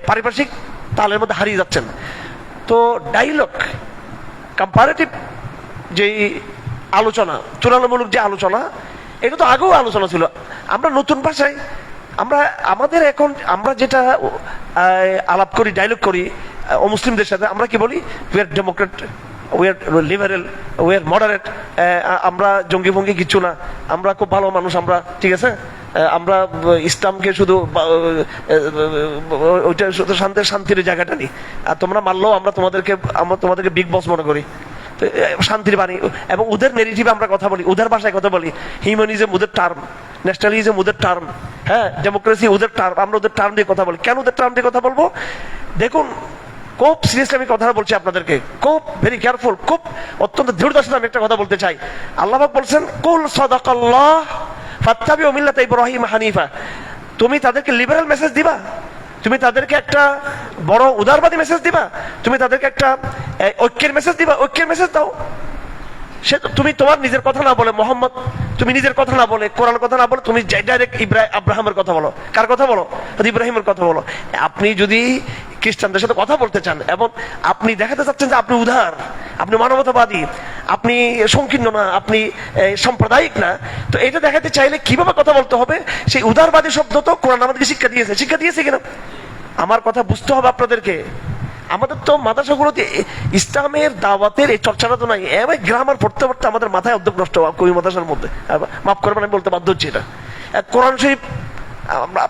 পারিপার্শ্বিক তালের মধ্যে হারিয়ে যাচ্ছেন। তো ডায়লগ কম্পারেটিভ যে আলোচনা, তুলনামূলক যে আলোচনা, এটা তো আগেও আলোচনা ছিল। আমরা নতুন ভাষায় আমাদের এখন আমরা যেটা আলাপ করি, ডায়লগ করি অমুসলিমদের সাথে, আমরা কি বলি? We are Democrat, we are liberal, we are moderate, আমরা জঙ্গি ভঙ্গি কিচ্ছু না, আমরা খুব ভালো মানুষ, আমরা ঠিক আছে, আমরা ইসলামকে শুধু ওইটা শুধু শান্তির জায়গাটা নেই, আর তোমরা মানলেও আমরা তোমাদেরকে বিগ বস মনে করি, শান্তির বাণী। এবং ওদের নেগেটিভে আমরা কথা বলি, ওদের ভাষায় কথা বলি। হিউম্যানিজম ওদের টার্ম, ন্যাশনালিজম ওদের টার্ম, হ্যাঁ, ডেমোক্রেসি ওদের টার্ম, আমরা ওদের টার্ম দিয়ে কথা বলি। কেন ওদের টার্ম দিয়ে কথা বলবো? দেখুন, খুব সিরিয়াসলি আমি কথা বলছি আপনাদেরকে, খুব ভেরি কেয়ারফুল, খুব অত্যন্ত দৃঢ়তার সাথে আমি একটা কথা বলতে চাই। আল্লাহ পাক বলছেন, কুল সাদাকাল্লাহ ফাত্তাবিউ মিল্লাতা ইব্রাহিম হানিফা। তুমি তাদেরকে লিবারেল মেসেজ দিবা? তুমি তাদেরকে একটা বড় উদারবাদী মেসেজ দিবা? তুমি তাদেরকে একটা ঐক্যের মেসেজ দিবা? ঐক্যের মেসেজ দাও। সে তুমি তোমার নিজের কথা না বলে মোহাম্মদ, তুমি নিজের কথা না বলে, কোরআন কথা না বলে, তুমি ডাইরেক্ট আব্রাহামের কথা বলো। কার কথা বলো? ইব্রাহিমের কথা বলো। আপনি যদি খ্রিস্টানদের সাথে কথা বলতে চান এবং আপনি দেখাতে চাচ্ছেন যে আপনি উদার, আপনি মানবতাবাদী, আপনি সংকীর্ণ না, আপনি সাম্প্রদায়িক না, তো এটা দেখাতে চাইলে কিভাবে কথা বলতে হবে? সেই উদারবাদী শব্দ তো কোরআন আমাদেরকে শিক্ষা দিয়েছে কিনা? আমার কথা বুঝতে হবে আপনাদেরকে। আমাদের তো মাদ্রাসাগুলোতে ইসলামের দাওয়াতের এই চর্চাটা তো নাই। এবার গ্রামার পড়তে পড়তে আমাদের মাথায় অর্ধেক নষ্ট হওয়া কবি মাদ্রাসার মধ্যে, মাফ করবেন আমি বলতে বাধ্য হচ্ছি এটা। কোরআন শরীফ আমরা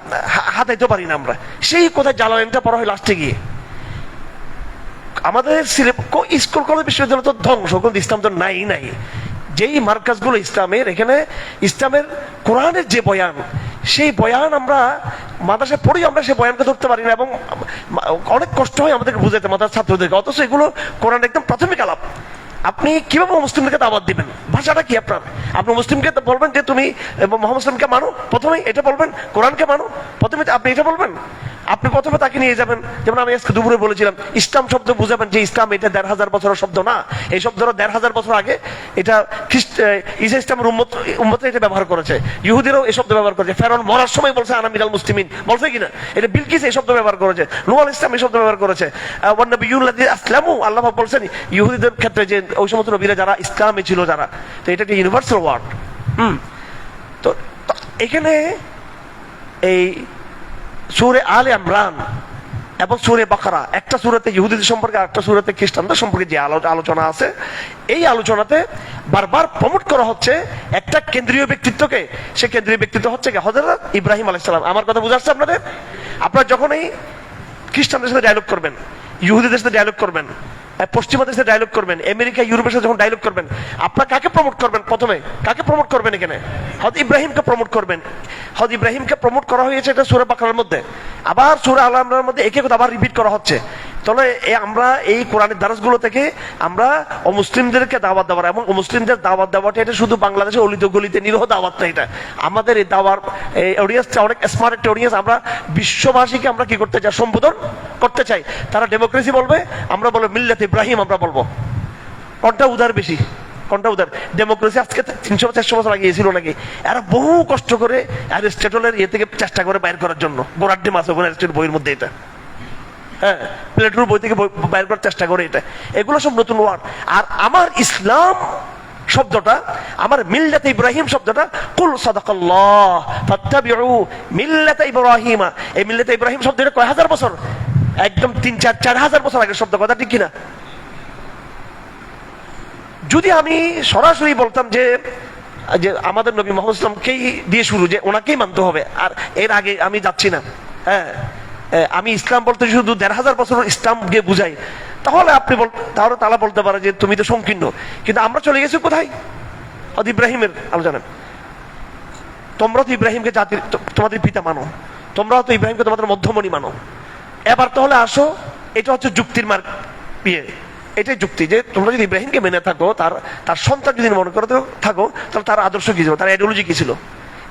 হাতাইতে পারি না, আমরা সেই কোথায় জালালেনটা পড়া হয় লাস্টে গিয়ে। আমাদের স্কুল কলেজ বিশ্ববিদ্যালয় তো ধ্বংস, কিন্তু ইসলাম তো নাই। যেই মার্কাজগুলো ইসলামের, এখানে ইসলামের কোরআনের যে বয়ান, সেই বয়ান আমরা মাদ্রাসায় পড়ি, আমরা সেই বয়ানকে ধরতে পারি না এবং অনেক কষ্ট হয় আমাদেরকে বুঝাইতে মাদ্রাসার ছাত্রদেরকে। অথচ এগুলো কোরআন একদম প্রাথমিক আলাপ। আপনি কিভাবে মুসলিমকে দাওয়াত দিবেন? ভাষাটা কি আপনার? আপনি মুসলিমকে বলবেন যে তুমি মোহাম্মদ সাল্লামকে মানো, প্রথমে এটা বলবেন, কোরআনকে মানো, প্রথমে আপনি এটা বলবেন। আপনি প্রথমে তাকে নিয়ে যাবেন, যেমন আমি আজকে দুপুরে বলেছিলাম, ইসলাম শব্দ বুঝাবেন যে ইসলাম এটা ১৫০০ বছরের শব্দ না। এই শব্দটা ১৫০০ বছর আগে এটা ঈসা ইসলামের উম্মত এটা ব্যবহার করেছে, ইহুদিরাও এই শব্দ ব্যবহার করেছে। ফেরাউন মরার সময় বলছে আনা মিনাল মুসলিমিন, বলছে কিনা? এটা বিলকিস এই শব্দ ব্যবহার করেছে, নূহ আলাইহিস সালাম এই শব্দ ব্যবহার করেছে। ওয়ান নাবিয়্যুল্লাযী আসলামু, আল্লাহ পাক বলছেন ইহুদিদের ক্ষেত্রে যে ওই সমস্ত নবীরা যারা ইসলামে ছিল যারা, তো এটা একটা ইউনিভার্সাল ওয়ার্ড। তো এখানে এই সূরা আলে ইমরান এবং সূরা বাকারা, একটা সূরাতে ইহুদিদের সম্পর্কে, আরেকটা সূরাতে খ্রিস্টানদের সম্পর্কে যে আলোচনা আছে, এই আলোচনাতে বারবার প্রমোট করা হচ্ছে একটা কেন্দ্রীয় ব্যক্তিত্বকে। সে কেন্দ্রীয় ব্যক্তিত্ব হচ্ছে হযরত ইব্রাহিম আলাইহিস সালাম। আমার কথা বুঝাচ্ছে আপনাদের? আপনারা যখন এই খ্রিস্টানদের সাথে ডায়লগ করবেন, ইহুদিদের সাথে ডায়লগ করবেন, পশ্চিমা দেশে ডায়লগ করবেন, আমেরিকা ইউরোপের সাথে যখন ডায়লগ করবেন, আপনারা কাকে প্রমোট করবেন? প্রথমে কাকে প্রমোট করবেন? এখানে হযরত ইব্রাহিমকে প্রমোট করবেন। হযরত ইব্রাহিমকে প্রমোট করা হয়েছে এটা সূরা বাকারার মধ্যে, আবার সূরা আল ইমরানের মধ্যে একই কথা আবার রিপিট করা হচ্ছে। তাহলে আমরা এই কোরআনের দারসগুলো থেকে আমরা অমুসলিমদেরকে দাওয়াত দেওয়ার এবং অমুসলিমদের দাওয়াত দেওয়াটা এটা শুধু বাংলাদেশে অলিতে গলিতে নিরহ দাওয়াত না, এটা আমাদের এই দাওয়ার অডিয়েন্সটা অনেক স্মার্ট একটা অডিয়েন্স। আমরা বিশ্ববাসীকে আমরা কি করতে চাই? সম্বোধন করতে চাই। তারা ডেমোক্রেসি বলবে, আমরা বলবো মিল্লাত ইব্রাহিম, আমরা বলবো। কোনটা উদার বেশি? কোনটা উদার? ডেমোক্রেসি আজকে ৩০০-৪০০ বছর আগে ছিল নাকি? এরা বহু কষ্ট করে অ্যারিস্টটলের ইয়ে থেকে চেষ্টা করে বাইর করার জন্য, গোড়ার ডিম আছে ওখানে অ্যারিস্টটলের বইয়ের মধ্যে, এটা হ্যাঁ, প্লেটোর বই থেকে বাইর করার চেষ্টা করে। এটা এগুলো সব নতুন ওয়ার্ড। আর আমার ইসলাম শব্দটা, আমার মিল্লাতে ইব্রাহিম শব্দটা, কুল সাদাকাল্লাহ ফাত্তাবিউ মিল্লাতে ইব্রাহিম, এই মিল্লাতে ইব্রাহিম শব্দটা কয় হাজার বছর? একদম ৩-৪ হাজার বছর আগের শব্দ, কথা ঠিক কিনা? যদি আমি সরাসরি বলতাম যে আমাদের নবী মুহাম্মদ সাল্লাল্লাহু আলাইহি ওয়াসাল্লামকেই দিয়ে শুরু, যে ওনাকেই মানতে হবে, আর এর আগে আমি যাচ্ছি না, হ্যাঁ, আমি ইসলাম বলতে শুধু ১৫০০ বছর ইসলামকে বুঝাই, তাহলে আপনি তাহলে তারা বলতে পারে যে তুমি তো সংকীর্ণ। কিন্তু আমরা চলে গেছি কোথায়? হযরত ইব্রাহিমের আলোচনা। তোমরা তো ইব্রাহিমকে জাতির তোমাদের পিতা মানো, তোমরা তো ইব্রাহিমকে তোমাদের মধ্যমণি মানো। এবার তাহলে আসো, এটা হচ্ছে যুক্তির মার্গ, এটাই যুক্তি যে তোমরা যদি ইব্রাহিমকে মেনে থাকো, তার সন্তান যদি মনে করো থাকো, তাহলে তার আদর্শ কি ছিল, তার আইডিওলজি কি ছিল?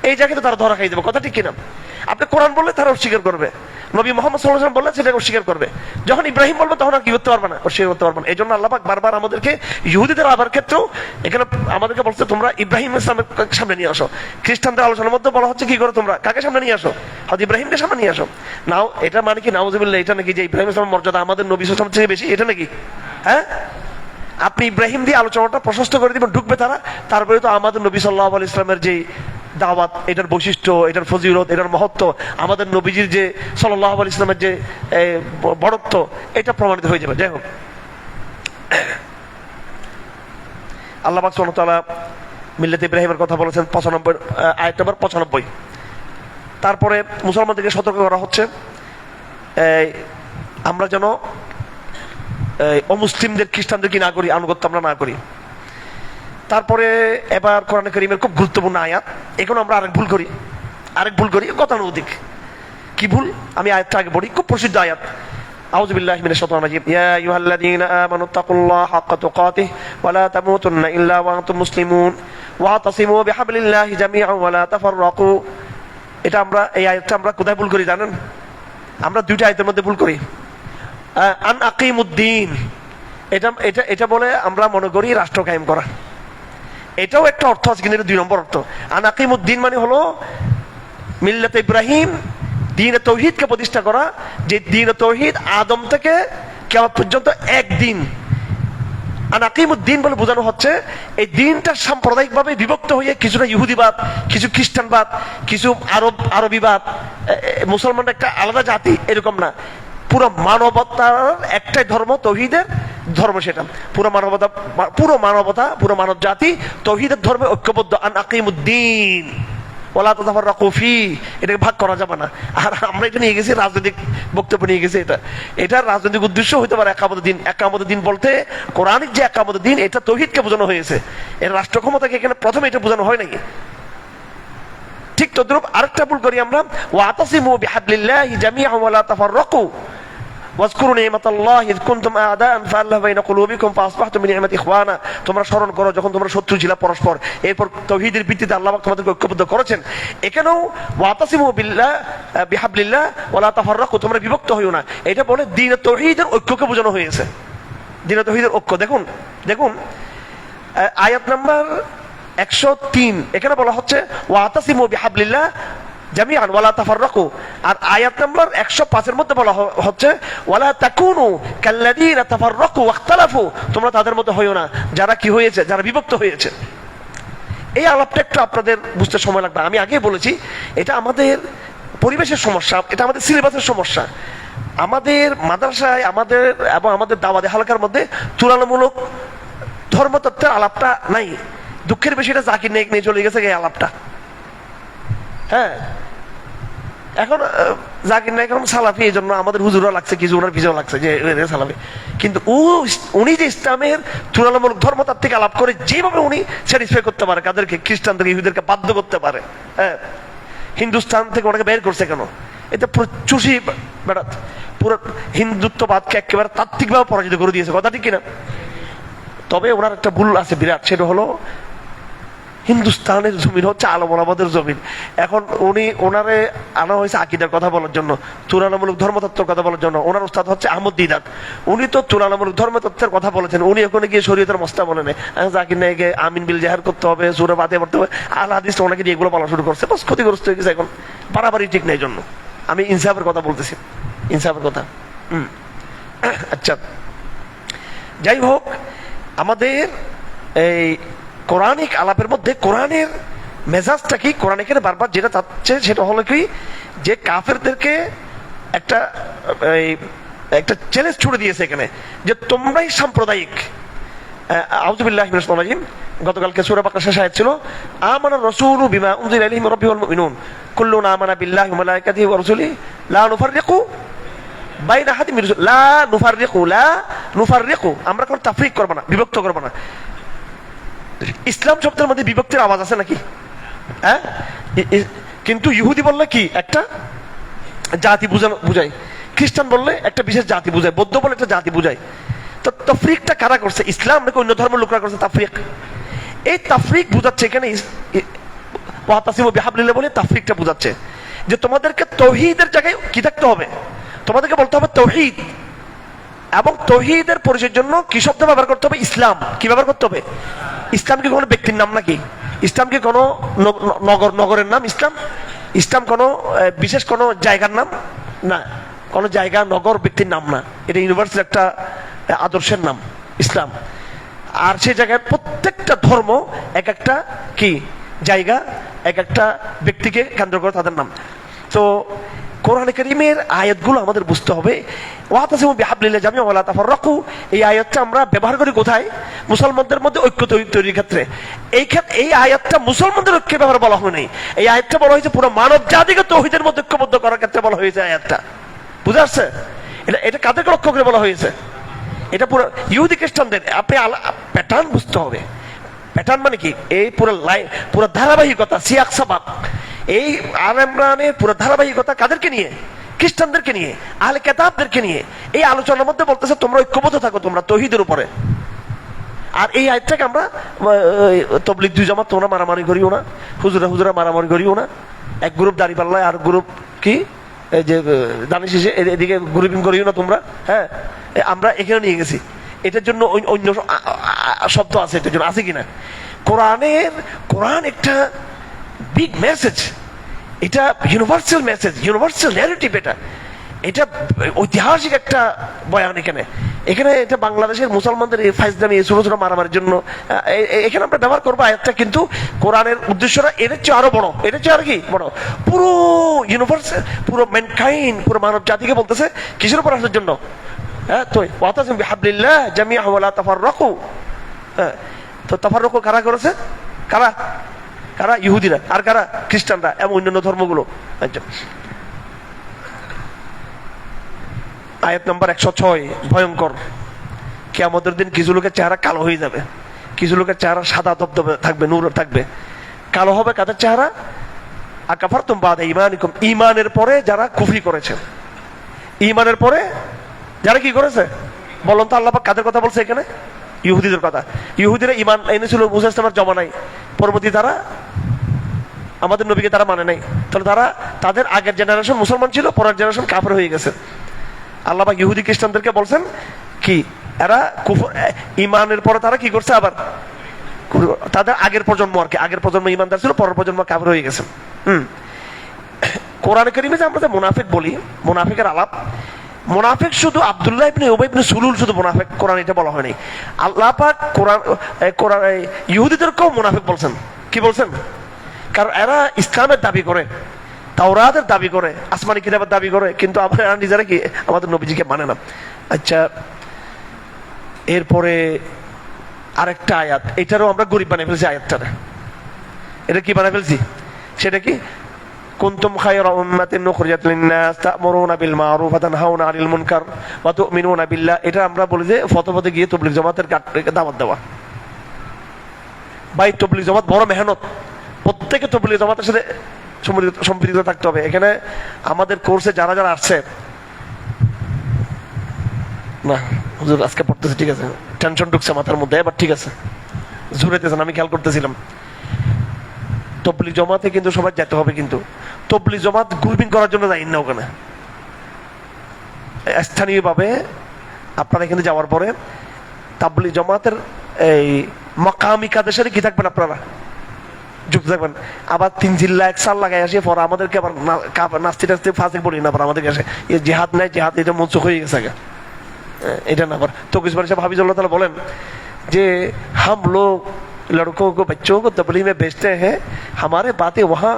এই জায়গায় তো তারা ধরা খাই দেবে, কথা ঠিক কিনা? আপনি কোরআন বললে তারা অস্বীকার করবে, নবী মোহাম্মদ সাল্লাল্লাহু আলাইহি ওয়াসাল্লাম বললে সেটা অস্বীকার করবে, যখন ইব্রাহিম বলবে তখন আর কি করতে পারবে না, অস্বীকার করতে পারবে না। এই জন্য আল্লাহ পাক বারবার আমাদেরকে ইহুদিদের আবার ক্ষেত্রেও এখানে আমাদেরকে বলছে তোমরা ইব্রাহিম ইসলামের সামনে নিয়ে আসো। খ্রিস্টানদের আলোচনার মধ্যে বলা হচ্ছে কি করে তোমরা কাকে সামনে নিয়ে আসো? হয়তো ইব্রাহিমকে সামনে নিয়ে আসো। নাও এটা মানে কি নাউজুবিল্লাহ, এটা নাকি যে ইব্রাহিম ইসলামের মর্যাদা আমাদের নবী সাল্লাল্লাহু আলাইহি ওয়াসাল্লাম থেকে বেশি, এটা নাকি? হ্যাঁ, আপনি ইব্রাহিম দিয়ে আলোচনাটা প্রশস্ত করে দিবেন, ঢুকবে তারা। তারপরে তো আমাদের নবী সাল্লাল্লাহু আলাইহি ইসলামের যে দাওয়াত, এটার বৈশিষ্ট্য, এটার ফজিলত, এটার মহত্ব, আমাদের নবীজির যে সাল্লাল্লাহু আলাইহি ইসলামের যে বড়ত্ব, এটা প্রমাণিত হয়ে যাবে। যাই হোক, আল্লাহ পাক সুবহানাহু ওয়া তাআলা মিল্লাতে ইব্রাহিমের কথা বলেছেন 95 আয়াত নম্বর 95। তারপরে মুসলমানদেরকে সতর্ক করা হচ্ছে আমরা যেন অমুসলিমদের খ্রিস্টানদের কি না করি, আনুগত্য আমরা না করি। তারপরে এবার কোরআন কারীমের খুব গুরুত্বপূর্ণ আয়াত, এখন আমরা আরেক ভুল করি গতানুগতিক। কি ভুল? আমি আয়াতটা আগে পড়ি, খুব প্রসিদ্ধ আয়াত। আউযু বিল্লাহি মিনাশ শাইতানির রাজিম। ইয়া আইয়ুহাল্লাযীনা আমানু তাকুল্লাহা হাক্কা তুকাতিহি ওয়া লা তামুতুন্না ইল্লা ওয়া আনতুম মুসলিমুন ওয়াতাসিমু বিহাবলিল্লাহি জামিআন ওয়া লা তাফাররাকু। এটা আমরা, এই আয়াতটা আমরা কোথায় ভুল করি জানেন? আমরা দুইটা আয়াতের মধ্যে ভুল করি। আন আকিমুদ্দিন, এটা বলে আমরা মনে করি রাষ্ট্র কায়েম করা। এটাও একটা অর্থ আছে, কিন্তু এটা 2 নম্বর অর্থ। আন আকিমুদ্দিন মানে হলো মিল্লাতে ইব্রাহিম, দ্বীন তাওহীদকে প্রতিষ্ঠা করা, যে দ্বীন তাওহীদ আদম থেকে কিয়ামত পর্যন্ত একদিন। আন আকিমুদ্দিন বলে বোঝানো হচ্ছে এই দিনটা সাম্প্রদায়িকভাবে বিভক্ত হয়ে কিছুটা ইহুদিবাদ, কিছু খ্রিস্টানবাদ, কিছু আরবিবাদ, মুসলমানরা একটা আলাদা জাতি, এরকম না। পুরো মানবতার একটাই ধর্ম, তৌহিদের ধর্ম, সেটা পুরো মানবতা, পুরো মানব জাতি তৌহিদের ধর্মে ঐক্যবদ্ধ। আন আকিমুদ্দিন ওয়ালা তাতাফাররাকু ফি, এটাকে ভাগ করা যাবে না। আর আমরা এটা নিয়ে গেছি রাজনৈতিক বক্তব্য নিয়ে গেছি। এটা রাজনৈতিক উদ্দেশ্য হইতে পারে। একামত দিন বলতে কোরআনিক যে একামত দিন, এটা তৌহিদকে বোঝানো হয়েছে। এর রাষ্ট্র ক্ষমতাকে এখানে প্রথমে এটা বোঝানো হয় নাকি? ঠিক তদ্রূপ আরেকটা ভুল করি আমরা, ওয়াতাসিমু বিহাবলিল্লাহি জামিআন ওয়া লা তাফাররাকু ওয়াজকুরু নি'মাতাল্লাহি ইয কুনতুম আ'দাআন ফাআল্লাফা বাইনা কুলুবিকুম ফাআসবাহতুম বিনি'মাতিহি ইখওয়ানা। তোমরা স্মরণ করো যখন তোমরা শত্রু ছিলা পরস্পর, এরপর তাওহীদের ভিত্তিতে আল্লাহ পাক তোমাদেরকে ঐক্যবদ্ধ করেছেন। এখানেও ওয়াতাসিমু বিহাবলিল্লাহ ওয়া লা তাফাররাকু, তোমরা বিভক্ত হইও না, এটা বলে দ্বীন তাওহীদের ঐক্যকে বোঝানো হয়েছে। দ্বীন তাওহীদের ঐক্য। দেখুন আয়াত নাম্বার 103, এখানে বলা হচ্ছে ওয়াতাসিমু বিহাবলিল্লাহ জামিআন ওয়া লা তাফাররাকু। আর আয়াত নাম্বার 105 এর মধ্যে বলা হচ্ছে ওয়ালা তাকুনু কাল্লাযীনা তাফাররাকু ওয়াখতালাফু, তোমরা তাদের মতো হইও না যারা কি হয়েছে, যারা বিভক্ত হয়েছে। এই আলাপটা একটু আপনাদের বুঝতে সময় লাগবে। আমি আগেই বলেছি এটা আমাদের পরিবেশের সমস্যা, এটা আমাদের সিলেবাসের সমস্যা। আমাদের মাদ্রাসায় এবং আমাদের দাওয়াতে হালকার মধ্যে তুলনামূলক ধর্মতত্ত্বের আলাপটা নাই। দুঃখের বিষয়টা জাকির নায়েক নিয়ে চলে গেছে এই আলাপটা। হ্যাঁ, এখন জাকির নায়েক এখন সালাফি, এই জন্য আমাদের হুজুরা লাগছে, কিছু ওনার পিছনে লাগছে যে সালাফি। কিন্তু উনি যে ইসলামের তুলনামূলক ধর্মতাত্ত্বিক আলাপ করে যেভাবে উনি স্যাটিসফাই করতে পারে, কাদেরকে, খ্রিস্টানদেরকে, ইহুদেরকে বাধ্য করতে পারে। হ্যাঁ, হিন্দুস্তান থেকে ওনাকে বের করছে কেন? এটা পুরো চুষি বেড়াত, পুরো হিন্দুত্ববাদকে একেবারে তাত্ত্বিকভাবে পরাজিত করে দিয়েছে, কথা ঠিক কিনা? তবে ওনার একটা ভুল আছে বিরাট, সেটা হলো হিন্দুস্তানের জমিন হচ্ছে আলম ওলামাদের জমিন। এখন ওনারে আনা হয়েছে আকীদার কথা বলার জন্য, তুলনামূলক ধর্মতত্ত্বের কথা বলার জন্য। ওনার উস্তাদ হচ্ছে আহমদ দিদাত, উনি তো তুলনামূলক ধর্মতত্ত্বের কথা বলেছেন। উনি ওখানে গিয়ে শরীয়তের মস্তা বলেন জাকির নায়েকে আমিন বিল জাহার করতে হবে, সূরা ফাতিহা পড়তে হবে, আল হাদিস ওনাকে দিয়ে এগুলো বলা শুরু করছে। বাস ক্ষতিগ্রস্ত হয়ে গেছে। এখন বাড়াবাড়ি ঠিক নেই, জন্য আমি ইনসাফের কথা বলতেছি, ইনসাফের কথা। আচ্ছা, যাই হোক, আমাদের এই কোরআনিক আলাপের মধ্যে কোরআনের মেজাজটা কি? কোরআন এখানে বারবার যেটা চাচ্ছে সেটা হলো কি, যে কাফেরদেরকে একটা চ্যালেঞ্জ ছুড়ে দিয়েছে এখানে, যে তোমরাই সাম্প্রদায়িক। আউযু বিল্লাহি মিনাশ শাইতানির রাজিম। গতকালকে সূরা বাকারা শেষ আয়াত ছিল আমানার রাসূলু বিমা উনজিলা ইলাইহি মির রাব্বিহিল মুমিনুন কুল্লুন আমানা বিল্লাহি ওয়া মালাইকাতিহি ওয়া রাসূলিহি লা নুফাররিকু বাইনা আহাদিন মির রাসূল লা নুফাররিকু, আমরা কোনো তাফরিক করব না, বিভক্ত করব না। ইসলাম শব্দের মধ্যে বিভক্তির আওয়াজ আছে নাকি? হ্যাঁ, কিন্তু ইহুদি বললে কি একটা জাতি বুঝায়, খ্রিস্টান বললে একটা বিশেষ জাতি বুঝায়, বৌদ্ধ বলে একটা জাতি বুঝায়। তো তাফরিকটা কারা করছে? ইসলাম নাকি অন্য ধর্মের লোকরা করছে তাফরিক? এই তাফরিক বুঝাচ্ছে এখানে ওয়াতাসিমু বিহাবলিল্লাহ বলে তাফরিকটা বোঝাচ্ছে যে তোমাদেরকে তৌহিদের জায়গায় কি থাকতে হবে, তোমাদেরকে বলতে হবে তৌহিদ, এবং তৌহিদের পরিচয়ের জন্য কি শব্দ ব্যবহার করতে হবে? ইসলাম। কি ব্যবহার করতে হবে? ইসলাম কি কোনো ব্যক্তির নাম নাকি? ইসলাম কি কোনো নগরের নাম? ইসলাম কোনো বিশেষ কোনো জায়গার নাম না, কোনো জায়গা, নগর, ব্যক্তির নাম না, এটা ইউনিভার্সাল একটা আদর্শের নাম ইসলাম। আর সেই জায়গায় প্রত্যেকটা ধর্ম এক একটা কি জায়গা, এক একটা ব্যক্তিকে কেন্দ্র করে তাদের নাম। তো কোরআনে কারীমের আয়াতগুলো আমাদের বুঝতে হবে। ওয়াতাসিমু বিহাবলিল্লাহি জামিআন ওয়া লা তাফাররাকু, এই আয়াতটা আমরা ব্যবহার করি কোথায়? মুসলমানদের মধ্যে ঐক্য তৈরির ক্ষেত্রে। এই আয়াতটা মুসলমানদের ঐক্যের ব্যাপারে বলা হয় নাই, এই আয়াতটা বলা হয়েছে পুরো মানব জাতিকে তৌহিদের মধ্যে ঐক্যবদ্ধ করার ক্ষেত্রে বলা হয়েছে আয়াতটা। বুঝা আসছে? এটা কাদেরকে লক্ষ্য করে বলা হয়েছে? এটা পুরো ইহুদি খ্রিস্টানদের। আপনি প্যাটার্ন বুঝতে হবে। প্যাটার্ন মানে কি? এই পুরো ধারাবাহিকতা, সিয়াক সাবাক, এই আলে ইমরানের পুরো ধারাবাহিকতা কাদেরকে নিয়ে? খ্রিস্টানদেরকে নিয়ে, আহলে কিতাবদেরকে নিয়ে। এই আলোচনার মধ্যে বলতেছে তোমরা ঐক্যবদ্ধ থাকো তোমরা তৌহিদের উপরে। আর এই আয়াতটাকে আমরা তবলিগ দুই জামাত তোমরা মারামারি করিও না, হুজুরা মারামারি করিও না, এক গ্রুপ দাঁড়িপাল্লায় আর গ্রুপ কি এই যে দানিশ এদিকে গ্রুপিং করিও না তোমরা। হ্যাঁ, আমরা এখানে নিয়ে গেছি, এটার জন্য অন্য শব্দ আছে, এটার জন্য আছে কিনা? কোরআন একটা বিগ মেসেজ, এটা ইউনিভার্সাল মেসেজ, ইউনিভার্সাল ন্যারেটিভ। এটা ঐতিহাসিক একটা বয়ান। এখানে এটা বাংলাদেশের মুসলমানদের এই ফাইজলামি, ছোট ছোট মারামারির জন্য এখানে আমরা ব্যবহার করবো আয়াতটা, কিন্তু কোরআনের উদ্দেশ্যটা এর চেয়ে আরো বড়, এর চেয়ে আর কি বড়। পুরো ইউনিভার্সাল, পুরো ম্যানকাইন্ড, পুরো মানব জাতিকে বলতেছে কিসের উপর আসার জন্য? হ্যাঁ, তো ওয়াতাসিমু বিহাবলিল্লাহি জামিআন ওয়া লা তাফাররাকু। হ্যাঁ, তো তাফাররাকু কারা করেছে? কারা? ইহুদিরা। আর কারা? খ্রিস্টানরা এবং অন্যান্য ধর্মগুলো। আয়াত নম্বর 106 ভয়ঙ্কর। কিয়ামতের দিন কিছু লোকের চেহারা কালো হয়ে যাবে, কিছু লোকের চেহারা সাদা দবদবে থাকবে, নূর থাকবে। কালো হবে কাদের চেহারা? আকাফারতুম বাদা ঈমানিকুম, ঈমানের পরে যারা কুফরি করেছে। ঈমানের পরে যারা কি করেছে? বলুন তো আল্লাহ পাক কাদের কথা বলছে এখানে? ইহুদিদের কথা। ইহুদিরা ঈমান এনেছিল মুসা ইসলামের জমানায়, পরবর্তী তারা আমাদের নবীকে তারা মানে নাই। তাহলে তাদের আগের জেনারেশন মুসলমান ছিল, পরের জেনারেশন কাফের হয়ে গেছে। আল্লাহ পাক ইহুদি খ্রিস্টানদেরকে বলছেন কি এরা ঈমানের পরে তারা কি করছে? আবার তাদের আগের প্রজন্ম আর কি, আগের প্রজন্ম ঈমানদার ছিল, পরের প্রজন্ম কাফের হয়ে গেছে। কোরআনে কারীমে যে আমরা মুনাফিক বলি, মুনাফিকের আলাপ, মুনাফিক শুধু আব্দুল্লাহ ইবনে উবাই ইবনে সুলুল শুধু মুনাফিক, কোরআন এটা বলা হয়নি। আল্লাহ পাক কোরআন ইহুদিদেরকেও মুনাফিক বলছেন। কি বলছেন? কারণ এরা ইসলামের দাবি করে, তাওরাতের দাবি করে, আসমানি কিতাবের দাবি করে, কিন্তু আমরা নিজেরা কি আমাদের নবীজিকে মানে না। আচ্ছা, এরপরে আরেকটা আয়াত, এটারও আমরা গরিব বানিয়ে ফেলছি আয়াতটা। এটা কি বানিয়ে ফেলছি? সেটা কি? কুনতুম খায়রা উম্মাতিন উখরিজাত লিন-নাস তা'মুরুনা বিল মা'রুফ ওয়া তানহাউনা 'আনিল মুনকার ওয়া তু'মিনুনা বিল্লাহ। এটা আমরা বলি যে ফতোয়াতে গিয়ে তাবলীগ জামাতের দাওয়াত দেওয়া। ভাই, তাবলীগ জামাত বড় মেহনত, প্রত্যেকে তাবলীগ জামাতের সাথে সম্পৃক্ত থাকতে হবে। এখানে আমাদের কোর্সে যারা যারা আসছে না, হুজুর আজকে পড়তেছে, ঠিক আছে, টেনশন ঢুকছে মাথার মধ্যে, এবার ঠিক আছে, জুড়েতেছেন, আমি খেয়াল করতেছিলাম। তাবলীগ জামাতে কিন্তু সবাই যেতে হবে, কিন্তু তাবলীগ জামাত গ্রুপিং করার জন্য যাই না ওখানে। স্থানীয়ভাবে আপনারা এখানে যাওয়ার পরে তাবলীগ জামাতের এই মাকামি কাদের সাথে কি থাকবেন, আপনারা যুক্ত থাকবেন। আবার 3 জিল্লা 1 সাল লাগাই আসে পরে আমাদেরকে আবার নাস্তি টাস্তি ফাঁসিক বলি না, আবার আমাদেরকে আসে জিহাদ নাই, জিহাদ এটা মনসুখ হয়ে গেছে আগে, এটা না। আবার তকিসবার সাহেব হাফিজুল্লাহ তাআলা বলেন যে हम लोग लड़कों को बच्चों को तबलीग में भेजते हैं, हमारे बातें वहाँ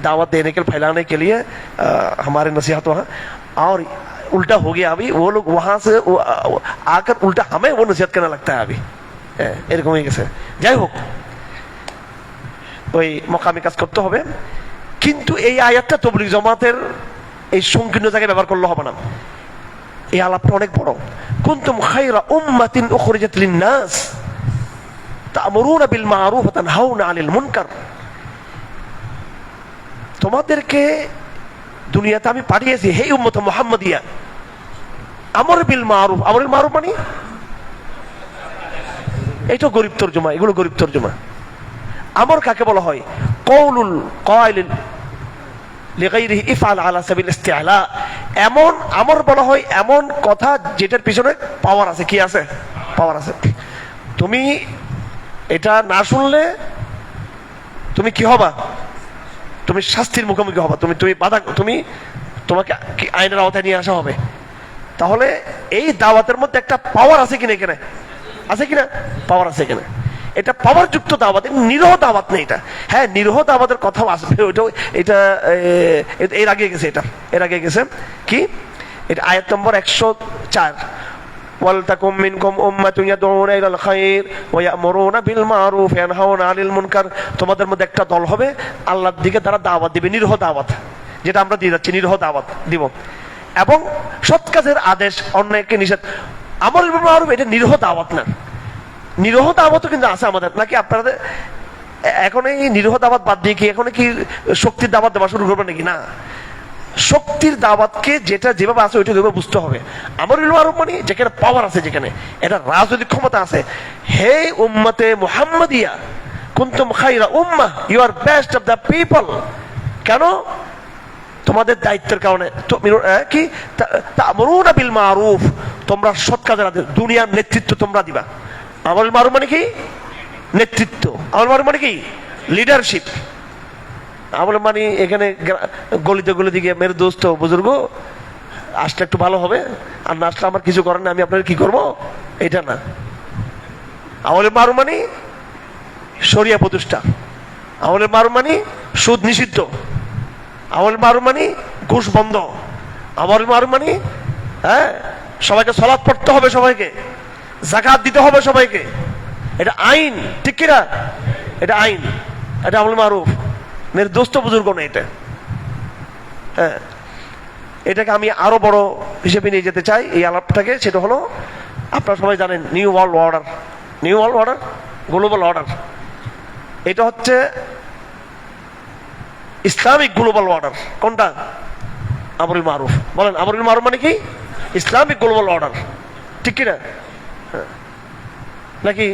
दावत देने के लिए, फैलाने के लिए हमारे नसीहत वहाँ, और उल्टा हो गया अभी, वो लोग वहाँ से आकर उल्टा हमें वो नसीहत करने लगता है अभी, এরকম হয়ে গেছে। যাই হোক, ওই মকামি কাজ করতে হবে, কিন্তু এই আয়াতটা তাবলীগ জামাতের এই সংকীর্ণ জায়গায় ব্যবহার করলে হবে না। এই আলাপটা অনেক বড়। কুনতুম খায়রা উম্মাতিন উখরিজাত লিন-নাস তা'মুরুনা বিল মা'রুফ ওয়া তানহাউনা 'আনিল মুনকার। তোমাদেরকে দুনিয়াতে আমি পাঠিয়েছি হে উম্মত মুহাম্মাদিয়া, আমর বিল মা'রুফ। আমর বিল মা'রুফ মানে এটা গরীব তরজমা, এগুলো গরীব তরজমা। আমর কাকে বলা হয়? কওলুল কাইলিন লিগাইরিহি ইফআল আলা সাবিল ইস্তিআলা, এমন আমর বলা হয় এমন কথা যেটার পিছনে পাওয়ার আছে। কি আছে? পাওয়ার আছে। তুমি এটা না শুনলে তুমি কি হবা? তুমি শাস্তির মুখোমুখি হবা, তোমাকে আইনের আওতায় নিয়ে আসা হবে। তাহলে এই দাওয়াতের মধ্যে একটা পাওয়ার আছে কিনা? এখানে আছে কিনা? পাওয়ার আছে কিনা? এটা পাওয়ার যুক্ত দাওয়াত, নিরহ দাওয়াত নেই এটা। হ্যাঁ, নিরহ দাওয়াতের কথাও আসবে, ওইটাও এটা এর আগে গেছে, এর আগে গেছে। কি এটা? আয়াত নম্বর 104, ওয়ালতাকুম মিনকুম উম্মাতুন ইয়াদউনা ইলাল খায়র ওয়া ইয়ামুরুনা বিল মারুফ ওয়া ইয়ানহাউনা আনিল মুনকার, তোমাদের মধ্যে একটা দল হবে আল্লাহর দিকে তারা দাওয়াত দিবে, নিরহ দাওয়াত, যেটা আমরা দিয়ে যাচ্ছি, নিরহ দাওয়াত দিব, এবং সৎ কাজের আদেশ, অন্যায়কে নিষেধ। আমর বিল মারুফ এটা নিরহ দাওয়াত না। নিরহ দাওয়াতও কিন্তু আছে আমাদের, নাকি আপনাদের এখন এই নিরহ দাওয়াত বাদ দিয়ে কি এখন কি শক্তির দাওয়াত দেওয়া শুরু করবে নাকি? না, শক্তির দাওয়াতকে যেটা যেভাবে আছে ওইটা যেভাবে বুঝতে হবে। আমর বিল মারুফ মানে যেখানে পাওয়ার আছে, যেখানে এটা রাজনৈতিক ক্ষমতা আছে। হে উম্মতে মুহাম্মাদিয়া কুনতুম খায়রা উম্মাহ, you are best of the people. কেন? তোমাদের দায়িত্বের কারণে। কি? তা'মুরুনা বিল মারুফ, তোমরা সৎ কাজের আদেশ, দুনিয়ার নেতৃত্ব তোমরা দিবা। আমর বিল মারুফ মানে কি? নেতৃত্ব। আমর বিল মারুফ মানে কি? লিডারশিপ। আমল মানে এখানে গলিতে গলিতে গিয়ে মেরে দোস্ত বুজুর্গ আসলে একটু ভালো হবে, আর না আসলে আমার কিছু করার নেই, আমি আপনার কি করবো, এটা না। আমলের মারুফ মানে শরিয়া প্রতিষ্ঠা। আমলের মারুফ মানে সুদ নিষিদ্ধ। আমলের মারুফ মানে ঘুষ বন্ধ। আমলের মারুফ মানে সবাইকে সালাত পড়তে হবে, সবাইকে যাকাত দিতে হবে সবাইকে। এটা আইন, ঠিক কিনা? এটা আইন, এটা আমলের মারুফ। মেরে দোস্ত বুজুর্গ না এটা। হ্যাঁ, এটাকে আমি আরো বড় হিসেবে নিয়ে যেতে চাই এই আলাপটাকে। সেটা হলো, আপনারা সবাই জানেন new world order, new world order, global order. এটা হচ্ছে ইসলামিক গ্লোবাল অর্ডার। কোনটা? আমরুল মারুফ। বলেন, আমরুল মারুফ মানে কি? ইসলামিক গ্লোবাল অর্ডার, ঠিক কিনা? নাকি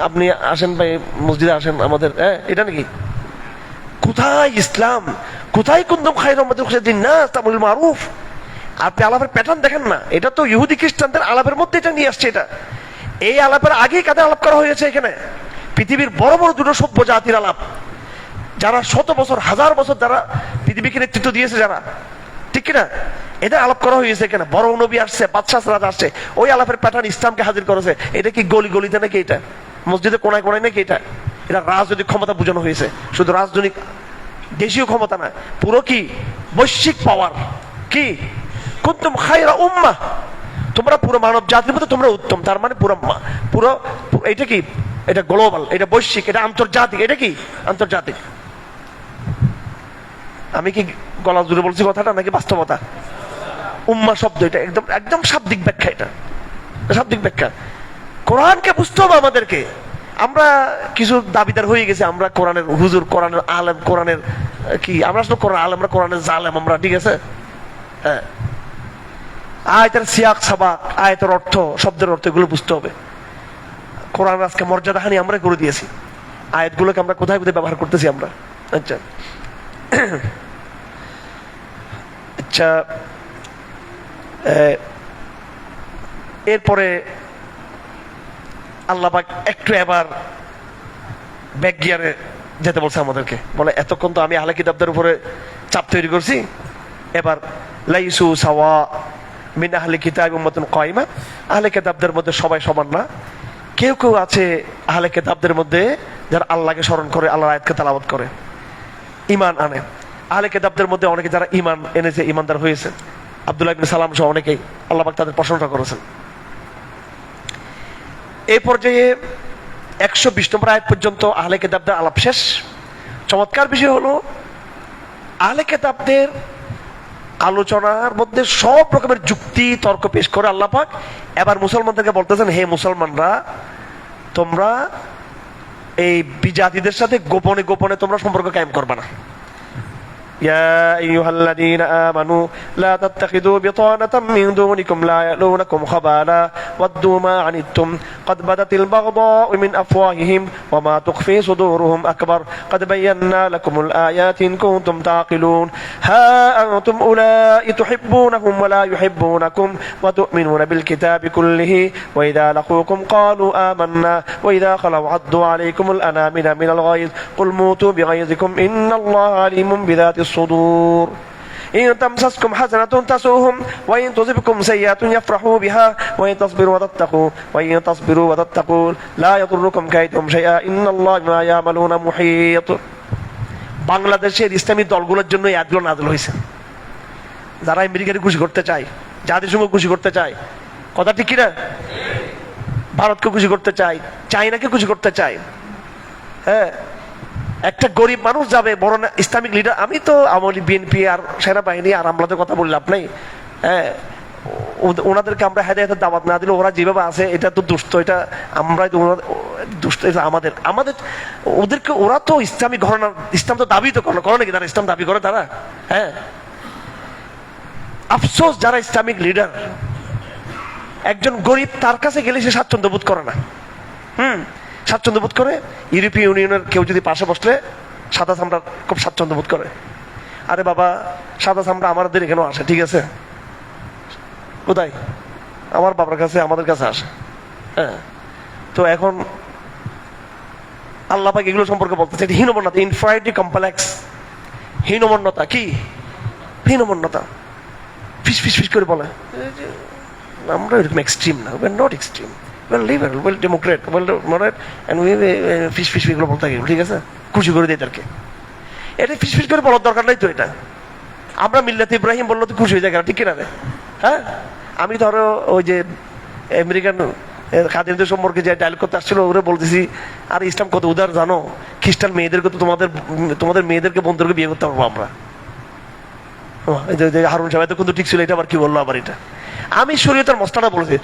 আপনি আসেন ভাই, মসজিদে আসেন আমাদের, এটা নাকি? কোথায় ইসলাম? কোথায় কুনতুম খায়রা উম্মাতিন উখরিজাত লিন-নাস তা'মুরুল মারুফ? আপনি আলাপের প্যাটার্ন দেখেন না, এটা তো ইহুদি খ্রিস্টানদের আলাপের মধ্যে এটা নিয়ে আসছে। এটা এই আলাপের আগেই কাদের আলাপ করা হয়েছে? এখানে পৃথিবীর বড় বড় দুটো সভ্য জাতির আলাপ, যারা শত বছর, হাজার বছর যারা পৃথিবীকে নেতৃত্ব দিয়েছে, যারা, ঠিক কিনা? এটা আলাপ করা হয়েছে। এখানে বড় নবী আসছে, বাদশাহ রাজা আসছে, ওই আলাপের প্যাটার্ন ইসলামকে হাজির করেছে। এটা কি গলি গলিতে নাকি? এটা মসজিদে কোনায় কোনায় নাকি? এটা রাজনৈতিক ক্ষমতা বোঝানো হয়েছে। শুধু রাজনৈতিক দেশীয় ক্ষমতা না, পুরো কি বৈশ্বিক পাওয়ার। কি? কুনতুম খায়রা উম্মাহ, তোমরা পুরো মানব জাতির মধ্যে তোমরা উত্তম। তার মানে পুরো এটা কি? এটা গ্লোবাল, এটা বৈশ্বিক, এটা আন্তর্জাতিক। এটা কি? আন্তর্জাতিক। আমি কি গলা জুড়ে বলছি কথাটা, নাকি বাস্তবতা? উম্মাহ শব্দ এটা একদম একদম শাব্দিক ব্যাখ্যা। এটা শাব্দিক ব্যাখ্যা। কোরআনকে বুঝতে হবে আমাদেরকে। আমরা কিছু দাবিদার হয়ে গেছে, আমরা কোরআনের হুজুর, কোরআনের আলেম, কোরআনের কি, আমরা আসলে কোরআন আলেম, আমরা কোরআনের জালেম আমরা, ঠিক আছে? হ্যাঁ, আয়াতের সিয়াক সাবাক, আয়াতের অর্থ, শব্দের অর্থ, এগুলো বুঝতে হবে। কোরআন আজকে মর্যাদাহানি আমরা করে দিয়েছি। আয়াতগুলোকে আমরা কোথায় কোথায় ব্যবহার করতেছি আমরা। আচ্ছা আচ্ছা, এরপরে আল্লাহ পাক একটু এবার ব্যাক গিয়ারে যেতে বলছে আমাদেরকে। বলে, এতক্ষণ তো আমি আহলে কিতাবদের উপরে চাপ তৈরি করছি, এবার লাইসু সাওয়া মিন আহলি কিতাব উম্মাতুন কায়িমা, আহলে কিতাবদের মধ্যে সবাই সমান না। কেউ কেউ আছে আহলে কিতাবদের মধ্যে যারা আল্লাহকে স্মরণ করে, আল্লাহর আয়াতকে তেলাওয়াত করে, ঈমান আনে। আহলে কিতাবদের মধ্যে অনেকে যারা ঈমান এনেছে, ঈমানদার হয়েছে, আব্দুল্লাহ ইবনে সালাম সহ অনেকেই, আল্লাহ পাক তাদের প্রশংসা করেছেন। এই পর্যায়ে 120 নম্বর আয়াত পর্যন্ত আহলে কিতাবদের আলাপ শেষ। চমৎকার বিষয় হলো, আহলে কিতাবদের আলোচনার মধ্যে সব রকমের যুক্তি তর্ক পেশ করে আল্লাহ পাক এবার মুসলমানদেরকে বলতেছেন, হে মুসলমানরা, তোমরা এই বিজাতিদের সাথে গোপনে গোপনে তোমরা সম্পর্ক কায়েম করবে না। يا أيها الذين آمنوا لا تتخذوا بطانة من دونكم لا يألونكم خبالا ودوا ما عنتم قد بدت البغضاء من أفواههم وما تخفي صدورهم أكبر قد بينا لكم الآيات إن كنتم تعقلون ها أنتم أولئك تحبونهم ولا يحبونكم وتؤمنون بالكتاب كله وإذا لقوكم قالوا آمنا وإذا خلوا عضوا عليكم الأنامل من الغيظ قل موتوا بغيظكم إن الله عليم بذات الصدور إن تمسسكم حسنة تسؤهم وإن تصبكم سيئة يفرحوا بها وإن تصبروا وتتقوا لا يضركم كيدهم شيئا إن الله بما يعملون محيط বাংলাদেশের ইসলামী দলগুলোর জন্য এই আয়াতগুলো নাযিল হয়েছে। যারা আমেরিকাকে খুশি করতে চায়, জাতিসংঘ খুশি করতে চায়, কথা ঠিক কিনা? ভারতকে খুশি করতে চায়, চায়নাকে খুশি করতে চায়। হ্যাঁ, একটা গরিব মানুষ যাবে বড় ইসলামিক লিডার, আমি তো আওয়ামী লীগ, বিএনপি আর সেনাবাহিনী আর আমলাদের কথা বললে লাভ নেই। হ্যাঁ, ওনাদেরকে আমরা হেদায়েতের দাওয়াত না দিলে ওরা যেভাবে আছে এটা তো দুষ্ট, এটা আমরা দুষ্ট, এটা আমাদের ওদেরকে, ওরা তো ইসলামিক ঘটনা, ইসলাম তো দাবি তো করে নাকি তারা ইসলাম দাবি করে তারা? হ্যাঁ, আফসোস যারা ইসলামিক লিডার, একজন গরিব তার কাছে গেলে সে স্বাচ্ছন্দ্য বোধ করে না। স্বাচ্ছন্দ্য বোধ করে। ইউরোপীয় ইউনিয়নের কেউ যদি পাশে বসলে সাদা চামড়া খুব স্বাচ্ছন্দ্য বোধ করে। আরে বাবা, সাদা চামড়া আমাদের এখানেও আসে, ঠিক আছে? কোথায়? আমার বাবার কাছে, আমাদের কাছে আসে। হ্যাঁ, তো এখন আল্লাহ পাক এগুলো সম্পর্কে বলতেছে, এটা হীনমন্যতা, ইনফিরিয়রিটি কমপ্লেক্স। হীনমন্যতা কি? হীনমন্যতা। ফিস ফিস ফিস করে বলে আমরা এরকম এক্সট্রিম না, we are not extreme, well liberal, well democrat, well moderate, and we ফিস ফিস এগুলো বলতে থাকি, ঠিক আছে? খুশি করে দিই তাদেরকে। এটা ফিস ফিস করে বলার দরকার নাই তো। এটা আমরা মিল্লাতে ইব্রাহিম বললো তো খুশি হয়ে যায়, ঠিক কিনা রে? হ্যাঁ, আমি ধরো ওই যে আমেরিকান খাদিমদের সম্পর্কে যে ডায়লগ করতে আসছিল, ওরা বলতেছি আর ইসলাম কত উদার জানো, খ্রিস্টান মেয়েদেরকে তো তোমাদের মেয়েদেরকে বন্ধুদেরকে বিয়ে করতে পারবো আমরা। হারুন সাহেব তো কিন্তু ঠিক ছিল, এটা আবার কি বললো আবার? এটা আমি শরীয়তের মশলাটা বলেছি,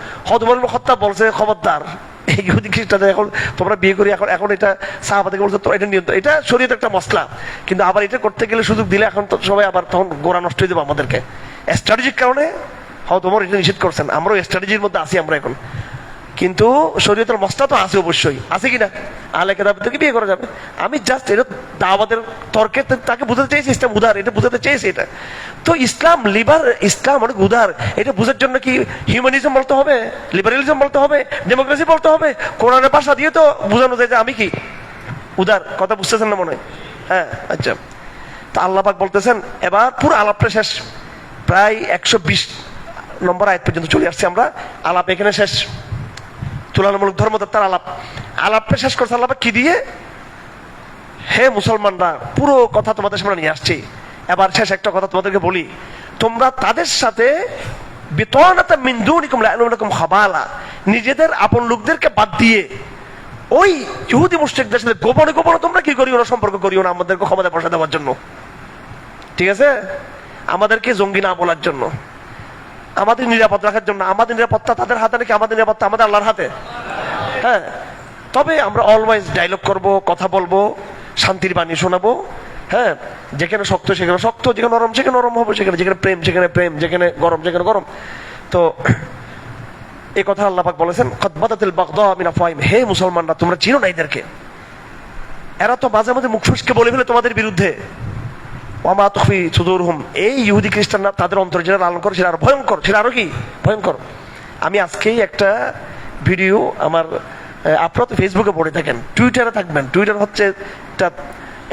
হত্যা বলছে খবরদার ইহুদি খ্রিস্টানদের এখন তোমরা বিয়ে করি, এখন এটা সাহাবাদেরকে বলছে তো এটা নিয়ন্ত্রণ, এটা শরীয়তের একটা মশলা। কিন্তু আবার এটা করতে গেলে সুযোগ দিলে এখন তো সবাই আবার তখন গোড়া নষ্ট হয়ে যাবো আমাদেরকে স্ট্র্যাটেজিক কারণে। তোমার এটা নিষেধ করছেন, আমরাও স্ট্র্যাটেজির মধ্যে আছি আমরা এখন। কিন্তু শরীয়তের মশলা তো আছে, অবশ্যই আছে কিনা? আহলে কিতাব থেকে বিয়ে করা যাবে। আমি জাস্ট এটা দাওয়াতের তর্কে তাকে বুঝাতে চাইছি ইসলাম উদার, এটা বুঝাতে চেয়েছি। এটা তো ইসলাম ইসলাম অনেক উদার, এটা বুঝার জন্য কি হিউম্যানিজম বলতে হবে, লিবারেলিজম বলতে হবে, ডেমোক্রেসি বলতে হবে? কোরআনের ভাষা দিয়ে তো বোঝানো যায় যে আমি কি উদার। কথা বুঝতেছেন না মনে হয়? হ্যাঁ, আচ্ছা। তো আল্লাহ পাক বলতেছেন, এবার পুরো আলাপটা শেষ, প্রায় 120 নম্বর আয়াত পর্যন্ত চলে আসছে আমরা। আলাপ এখানে শেষ, তুলনামূলক ধর্মতত্ত্বের আলাপটা শেষ করছে আল্লাহ কি দিয়ে? হে মুসলমানরা, পুরো কথা তোমাদের সামনে নিয়ে আসছি। এবার শেষ একটা কথা তোমাদেরকে বলি, তোমরা তাদের সাথে নিজেদের আপন লোকদেরকে বাদ দিয়ে ওই ইহুদি মুশরিকদের সাথে গোপনে গোপনে তোমরা কি করিও না, সম্পর্ক করিও না আমাদেরকে ক্ষমতা বসা দেওয়ার জন্য, ঠিক আছে? আমাদেরকে জঙ্গি না বলার জন্য, আমাদের নিরাপদ রাখার জন্য। আমাদের নিরাপত্তা তাদের হাতে নাকি আমাদের নিরাপত্তা আমাদের আল্লাহর হাতে? হ্যাঁ, তবে আমরা অলওয়েজ ডায়লগ করব, কথা বলবো, শান্তির বাণী শোনাবো। হ্যাঁ, যেখানে শক্ত সেখানে শক্ত, যেখানে নরম সেখানে নরম হবো, যেখানে প্রেম সেখানে প্রেম, যেখানে গরম সেখানে গরম। তো এই কথা আল্লাহ পাক বলেছেন, কদ বাদাতিল বাগদা মিন আফওয়াহিম, হে মুসলমানরা তোমরা চিনো না এদেরকে, এরা তো মাঝে মাঝে মুখ ফুসকে বলে ফেলে তোমাদের বিরুদ্ধে। ওয়ামা তুখফি সুদুরহুম, এই ইহুদি খ্রিস্টানরা তাদের অন্তর যেটা লালন করে সেটা আরো ভয়ঙ্কর, সেটা আরো কি ভয়ঙ্কর। আমি আজকেই একটা ভিডিও আমার, আপনারা তো ফেসবুকে পড়ে থাকেন, টুইটারে থাকবেন, টুইটার হচ্ছে একটা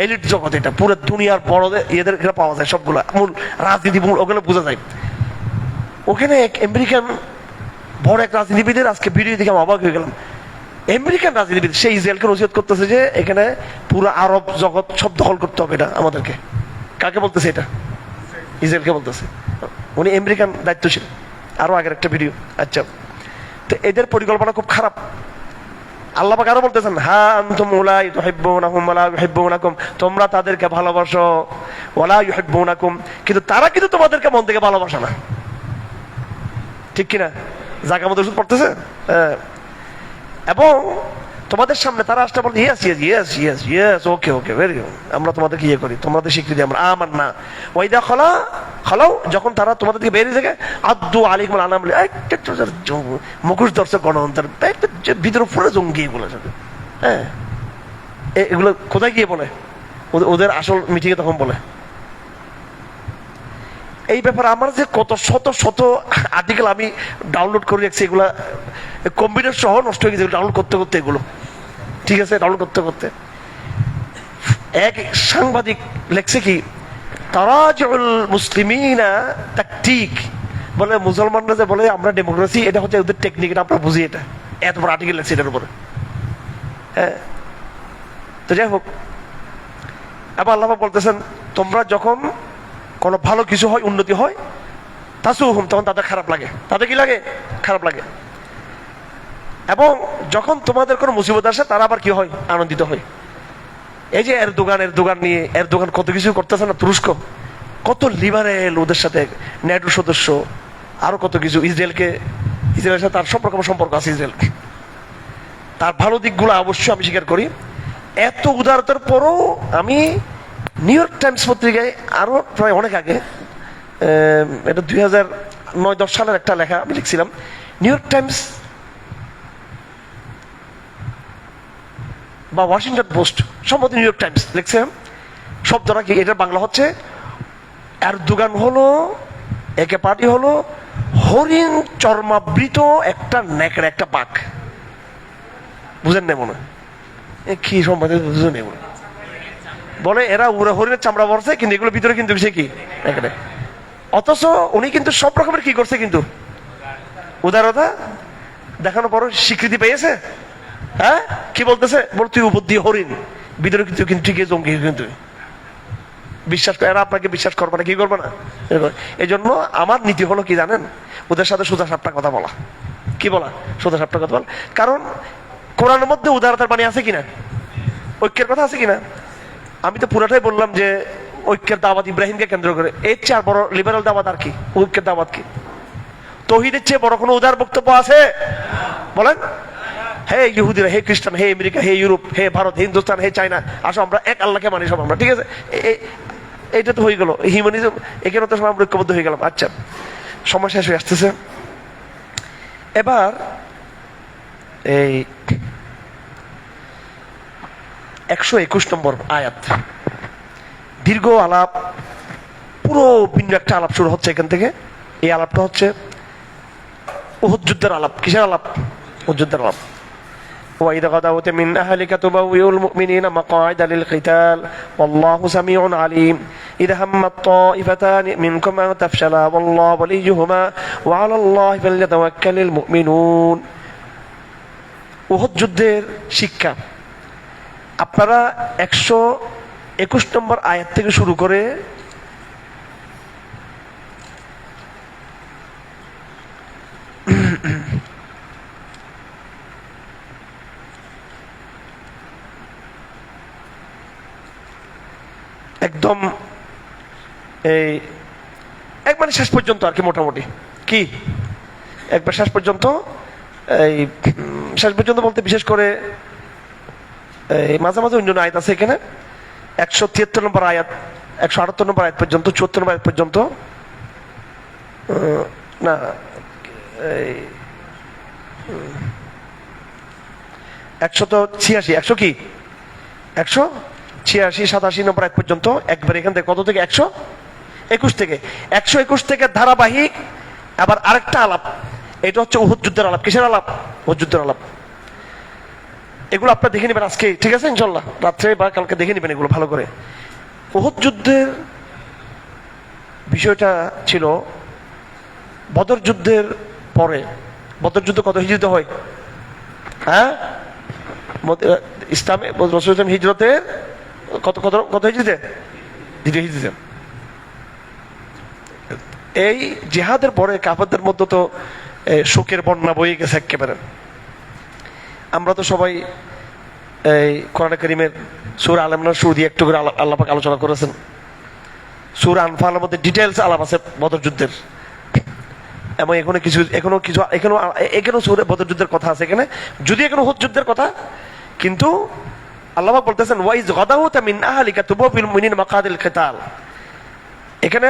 এলিট জগৎ, এটা পুরো দুনিয়ার বড় এদের এখানে পাওয়া যায়, সবগুলো মূল রাজনীতি মূল ওগুলো বোঝা যায়। ওখানে এক আমেরিকান বড় এক রাজনীতিবিদের আজকে ভিডিও দেখে আমি অবাক হয়ে গেলাম। আমেরিকান রাজনীতিবিদ সে ইসরায়েলকে নসিহত করতেছে যে এখানে পুরো আরব জগৎ সব দখল করতে হবে এটা আমাদেরকে। কাকে বলতেছে এটা? ইসরায়েলকে বলতেছে। উনি আমেরিকান দায়িত্বশীল। আরো আগের একটা ভিডিও। আচ্ছা, তো এদের পরিকল্পনা খুব খারাপ। আল্লাহ পাক আরো বলতেছেন, হা আনতুম উলাই তুহিব্বুনাহুম ওয়া লা ইউহিব্বুনাকুম, তোমরা তাদেরকে ভালোবাসো, ওয়া লা ইউহিব্বুনাকুম, কিন্তু তারা কিন্তু তোমাদেরকে মন থেকে ভালোবাসে না, ঠিক কিনা? জায়গা মতো ওষুধ পড়তেছে। এবং তোমাদের সামনে তারা আসতে বলতে yes yes yes yes yes okay okay very good, আমরা তোমাদেরকে ইয়ে করি, তোমাদের স্বীকৃতি আমরা আমার না। ওইদা খালাও যখন তারা তোমাদের দিকে বেরিয়ে থাকে আব্দু আলিক আনাম মুখোশ দর্শক গণতন্ত্র ভিতরে পুরো জঙ্গি এগুলো, হ্যাঁ এগুলো কোথায় গিয়ে বলে ওদের আসল মিটিংয়ে তখন বলে। এই ব্যাপারে আমার যে কত শত শত আর্টিকেল আমি ডাউনলোড করে রাখছি, এগুলা কম্পিউটার সহ নষ্ট হয়ে গেছে ডাউনলোড করতে করতে, এগুলো ঠিক আছে ডাউনলোড করতে করতে। এক সাংবাদিক লেখছে কি তারাজুল মুসলিমিনা তাকতিক, বলে মুসলমানরা যে বলে আমরা ডেমোক্রেসি, এটা হচ্ছে ওদের টেকনিক, এটা আমরা বুঝি, এটা এত বড় আর্টিকেল লেখছে এটার উপরে। হ্যাঁ তো যাই হোক, আবার আল্লাহ বলতেছেন তোমরা যখন কোনো ভালো কিছু হয়, উন্নতি হয়, তাসুহুম তখন তাদের খারাপ লাগে, তাদের কি লাগে খারাপ লাগে। এবং যখন তোমাদের কোনো মুসিবত আসে তারা আবার কি হয় আনন্দিত হয়। এই যে এরদোগান নিয়ে এরদোগান কত কিছু করতেছে না, তুরস্ক কত লিবারেল, ওদের সাথে ন্যাটো সদস্য, আরো কত কিছু, ইসরায়েলের সাথে তার সব রকম সম্পর্ক আছে, ইসরায়েলকে তার ভালো দিকগুলো অবশ্যই আমি স্বীকার করি। এত উদারতার পরও আমি নিউ ইয়র্ক টাইমস পত্রিকায় আরো প্রায় অনেক আগে, এটা 2009-10 সালের একটা লেখা আমি লিখছিলাম। নিউ ইয়র্ক টাইমস বা ওয়াশিংটন পোস্ট, সম্ভবত নিউ ইয়র্ক টাইমস লিখছে, শব্দটা কি এটা বাংলা হচ্ছে এরদোগান হলো একে পার্টি হলো হরিণ চর্মাবৃত একটা নেকড়ে, একটা বাঘ। বুঝেন না মনে কি সম্ভব বুঝেন এগুলো, বলে এরা হরিণের চামড়া ভরছে কিন্তু এগুলো ভিতরে কিন্তু সে কি নেকড়ে। অথচ উনি কিন্তু সব রকমের কি করছে, কিন্তু উদারতা দেখানোর পর স্বীকৃতি পেয়েছে। হ্যাঁ কি বলতেছে, বল তুই উপর দিয়ে হরিণ, ভিতরে কিন্তু কিন্তু ঠিকই জঙ্গি, কিন্তু বিশ্বাস করে এরা আপনাকে বিশ্বাস করবে না, কি করবে না। এই জন্য আমার নীতি হলো কি জানেন, ওদের সাথে সোজা সাপটা কথা বলা, কি বলা সোজা সাপটা কথা বলা। কারণ কোরআনের মধ্যে উদারতার বাণী আছে কিনা, ঐক্যের কথা আছে কিনা। আমি তো পুরাটাই বললাম যে ঐক্যের দাওয়াত ইব্রাহিমকে কেন্দ্র করে, এর চেয়ে আর বড় লিবারাল দাওয়াত আর কি, ঐক্যের দাওয়াত কি, তৌহিদের চেয়ে বড় কোনো উদার বক্তব্য আছে বলেন। হে ইহুদিরা, হে খ্রিস্টান, হে আমেরিকা, হে ইউরোপ, হে ভারত, হে হিন্দুস্তান, হে চায়না, আসো আমরা এক আল্লাহকে মানি সব আমরা, ঠিক আছে। এইটা তো হয়ে গেল হিউম্যানিজম, এখানে তো সব আমরা ঐক্যবদ্ধ হয়ে গেলাম। আচ্ছা সময় শেষ হয়ে আসতেছে, এবার এই 121 নম্বর আয়াত, দীর্ঘ আলাপ, পুরো ভিন্ন একটা আলাপ শুরু হচ্ছে এখান থেকে। এই আলাপটা হচ্ছে উহুদ যুদ্ধের আলাপ। কিসের আলাপ? উহুদ যুদ্ধের আলাপ। وَإِذْ غَدَوْتَ مِنْ أَهْلِكَ تُبَوِّئُ الْمُؤْمِنِينَ مَقَاعِدَ لِلْقِتَالِ وَاللَّهُ سَمِيعٌ عَلِيمٌ إِذْ هَمَّتْ طَائِفَتَانِ مِنْكُمْ أَنْ تَفْشَلَا وَاللَّهُ وَلِيُّهُمَا وَعَلَى اللَّهِ فَلْيَتَوَكَّلِ الْمُؤْمِنُونَ। উহুদ যুদ্ধের শিক্ষা আপনারা 121 নম্বর আয়াত থেকে শুরু করে একদম এই একবারে শেষ পর্যন্ত আর কি, মোটামুটি কি একবার শেষ পর্যন্ত, এই শেষ পর্যন্ত বলতে বিশেষ করে এই মাঝে মাঝে অন্য আয়াত আছে এখানে, 173 নম্বর আয়াত, 178 নম্বর আয়াত পর্যন্ত, 74 নম্বর আয়াত পর্যন্ত, না এই 186 100 কি 186 87 নম্বর আয়াত পর্যন্ত, একবার এখান থেকে কত থেকে 121 থেকে ধারাবাহিক আবার আরেকটা আলাপ। এটা হচ্ছে উহুদ যুদ্ধের আলাপ। কিসের আলাপ? উহুদ যুদ্ধের আলাপ। এগুলো আপনারা দেখে নেবেন আজকে, ঠিক আছে ইনশাল্লাহ, রাত্রে বা কালকে দেখে নেবেন এগুলো ভালো করে। উহুদ যুদ্ধের বিষয়টা ছিল বদর যুদ্ধের পরে। বদর যুদ্ধ কত হিজরিতে হয়? হ্যাঁ ইসলামে রাসূল ইসলাম হিজরতের কত কত কত হিজরিতে? দ্বিতীয় হিজরিতে। এই জিহাদের পরে কাফেরদের মধ্যে তো শোকের বন্যা বয়ে গেছে একেবারে। আমরা তো সবাই এই কোরআন কারীমের সূরা আল ইমরান শুরু দিয়ে একটু করে আল্লাহ পাক আলোচনা করেছেন। সূরা আনফালের মধ্যে ডিটেইলস আলাপ আছে বদর যুদ্ধের, এবং এখনো সূরা বদর যুদ্ধের কথা আছে এখানে। যদি এখনো উহুদ যুদ্ধের কথা কিন্তু আল্লাহ পাক বলতেছেন ওয়াইজ গাদাউতা মিন আহলিকা তুবাবিল মুমিনিনা মাকাদিল কিতাল। এখানে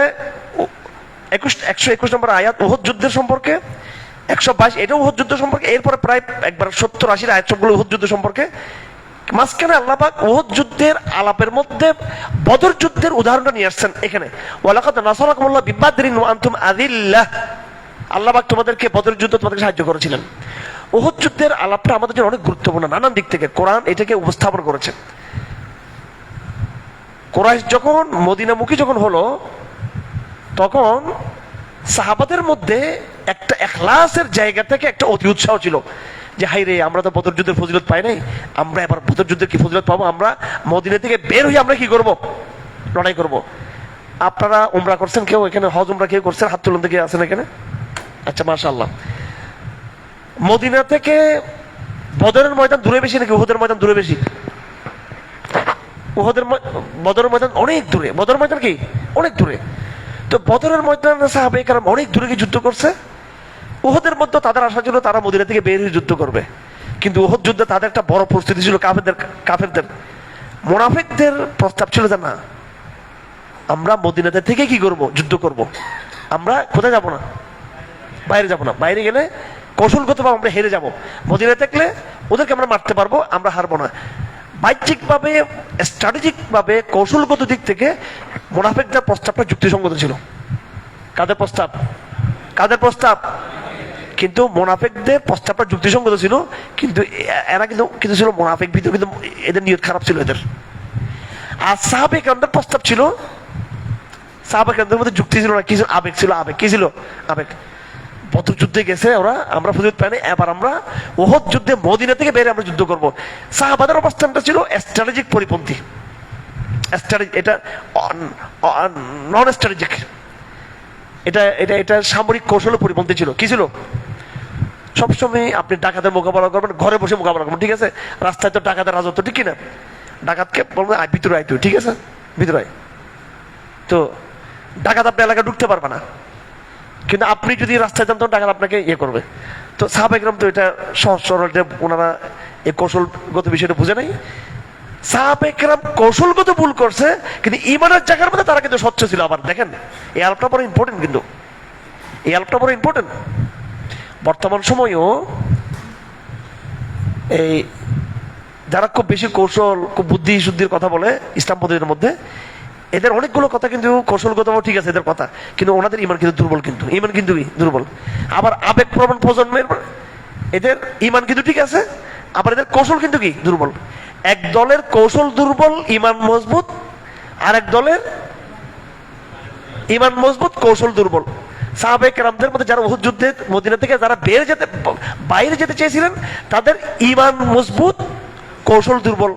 121 নম্বর আয়াত উহুদ যুদ্ধের সম্পর্কে, 122 এটাও উহুদ যুদ্ধ সম্পর্কে, এরপরে প্রায় একবার 70-80 আয়াত সবগুলো উহুদ যুদ্ধ সম্পর্কে। মাঝখানে আল্লাহ পাক উহুদ যুদ্ধের আলাপের মধ্যে বদর যুদ্ধের উদাহরণটা নিয়ে আসছেন। এখানে ওয়ালাকাদ নাসারাকুমুল্লাহু বিবাদরিন ওয়া আনতুম আযিল্লাহ, আল্লাহ পাক তোমাদেরকে বদর যুদ্ধ তোমাদেরকে সাহায্য করেছিলেন। উহুদ যুদ্ধের আলাপটা আমাদের জন্য অনেক গুরুত্বপূর্ণ, নানান দিক থেকে কোরআন এটাকে উপস্থাপন করেছে। কুরাইশ যখন মদিনামুখী যখন হলো, তখন সাহাবাদের মধ্যে একটা ইখলাসের জায়গা থেকে একটা অতি উৎসাহ ছিল যে হাই রে, আমরা তো বদর যুদ্ধের ফজিলত পাই নাই, আমরা এবার বদর যুদ্ধের কি ফজিলত পাবো, আমরা মদিনা থেকে বের হয়ে আমরা কি করব, লড়াই করব। আপনারা উমরা করছেন কেউ এখানে, হজ উমরা কেউ করছেন? হাত তুলুন থেকে আছেন এখানে? আচ্ছা, মাশাআল্লাহ। মদিনা থেকে বদরের ময়দান দূরে বেশি নাকি উহুদের ময়দান দূরে বেশি? বদরের ময়দান অনেক দূরে। বদরের ময়দান কি অনেক দূরে। তো বদরের ময়দান সাহাবায়ে কেরাম অনেক দূরে গিয়ে যুদ্ধ করছে। উহুদের মধ্যে তাদের আশা ছিল তারা মদিনা থেকে বের হয়ে যুদ্ধ করবে, কিন্তু উহুদ যুদ্ধে তাদের একটা বড় প্রস্তুতি ছিল। কাফেরদের মুনাফিকদের প্রস্তাব ছিল যে না, আমরা মদিনাতে থেকে কি করব, যুদ্ধ করব। আমরা কোথায় যাব না, বাইরে যাব না। বাইরে গেলে কৌশলগতভাবে আমরা হেরে যাব। মদিনা থাকলে ওদেরকে আমরা মারতে পারবো, আমরা হারবো না। বাহ্যিকভাবে, স্ট্র্যাটেজিকভাবে, কৌশলগত দিক থেকে মুনাফিকদের প্রস্তাবটা যুক্তিসঙ্গত ছিল। কাদের প্রস্তাব? কাদের প্রস্তাব? কিন্তু মুনাফিকদের প্রস্তাবটা যুক্তিসঙ্গত ছিল, কিন্তু এরা কিন্তু ছিল মুনাফিক ভিতর, কিন্তু এদের নিয়ত খারাপ ছিল এদের। আর সাহাবায়ে কেরামদের প্রস্তাব ছিল, সাহাবায়ে কেরামদের মধ্যে যুক্তি ছিল না, কি ছিল? আবেগ ছিল। আবেগ কি ছিল? আবেগ। বদর যুদ্ধে গেছে ওরা, আমরা ফজিলত পাইনি, এবার আমরা উহুদ যুদ্ধে মদিনা থেকে বেরিয়ে আমরা যুদ্ধ করব। সাহাবাদের অবস্থানটা ছিল স্ট্র্যাটেজিক পরিপন্থী, এটা নন স্ট্র্যাটেজিক, এটা এটা এটা সামরিক কৌশলের পরিপন্থী ছিল। কি ছিল? সবসময় আপনি ডাকাতের মোকাবেলা করবেন ঘরে বসে মোকাবেলা করবেন, ঠিক আছে? রাস্তায় তো ডাকাতের রাজত্ব, ঠিক কিনা? ডাকাতকে বলবেন আয় ভিতরে আয় তুই, ঠিক আছে, ভিতরে আয়। তো ডাকাত আপনি এলাকায় ঢুকতে পারবে না, কিন্তু আপনি যদি রাস্তায় যান তখন ডাকাত আপনাকে ইয়ে করবে। তো সাহাবায়ে কেরাম তো এটা সহজ সরল, ওনারা এই কৌশলগত বিষয়টা বুঝে নাই। সাহাবায়ে কেরাম কৌশলগত ভুল করছে, কিন্তু ঈমানের জায়গার মধ্যে তারা কিন্তু স্বচ্ছ ছিল। আবার দেখেন, এই আলাপটা বড় ইম্পর্টেন্ট, কিন্তু এই আলাপটা বড় ইম্পর্টেন্ট। বর্তমান সময়েও এই যারা খুব বেশি কৌশল, খুব বুদ্ধি শুদ্ধির কথা বলে ইসলাম পদ্ধতির মধ্যে, এদের অনেকগুলো কথা কিন্তু কৌশলগত ঠিক আছে এদের কথা, কিন্তু ওনাদের ঈমান কিন্তু দুর্বল, কিন্তু ঈমান কিন্তু দুর্বল। আবার আবেগ প্রবণ প্রজন্মের এদের ঈমান কিন্তু ঠিক আছে, আবার এদের কৌশল কিন্তু কি দুর্বল। এক দলের কৌশল দুর্বল, ঈমান মজবুত, আর এক দলের ঈমান মজবুত, কৌশল দুর্বল। সাহাবায়ে কেরামদের মধ্যে যারা উহুদ যুদ্ধে মদিনা থেকে যারা বাইরে যেতে চেয়েছিলেন, তাদের ঈমান মজবুত, কৌশল দুর্বল।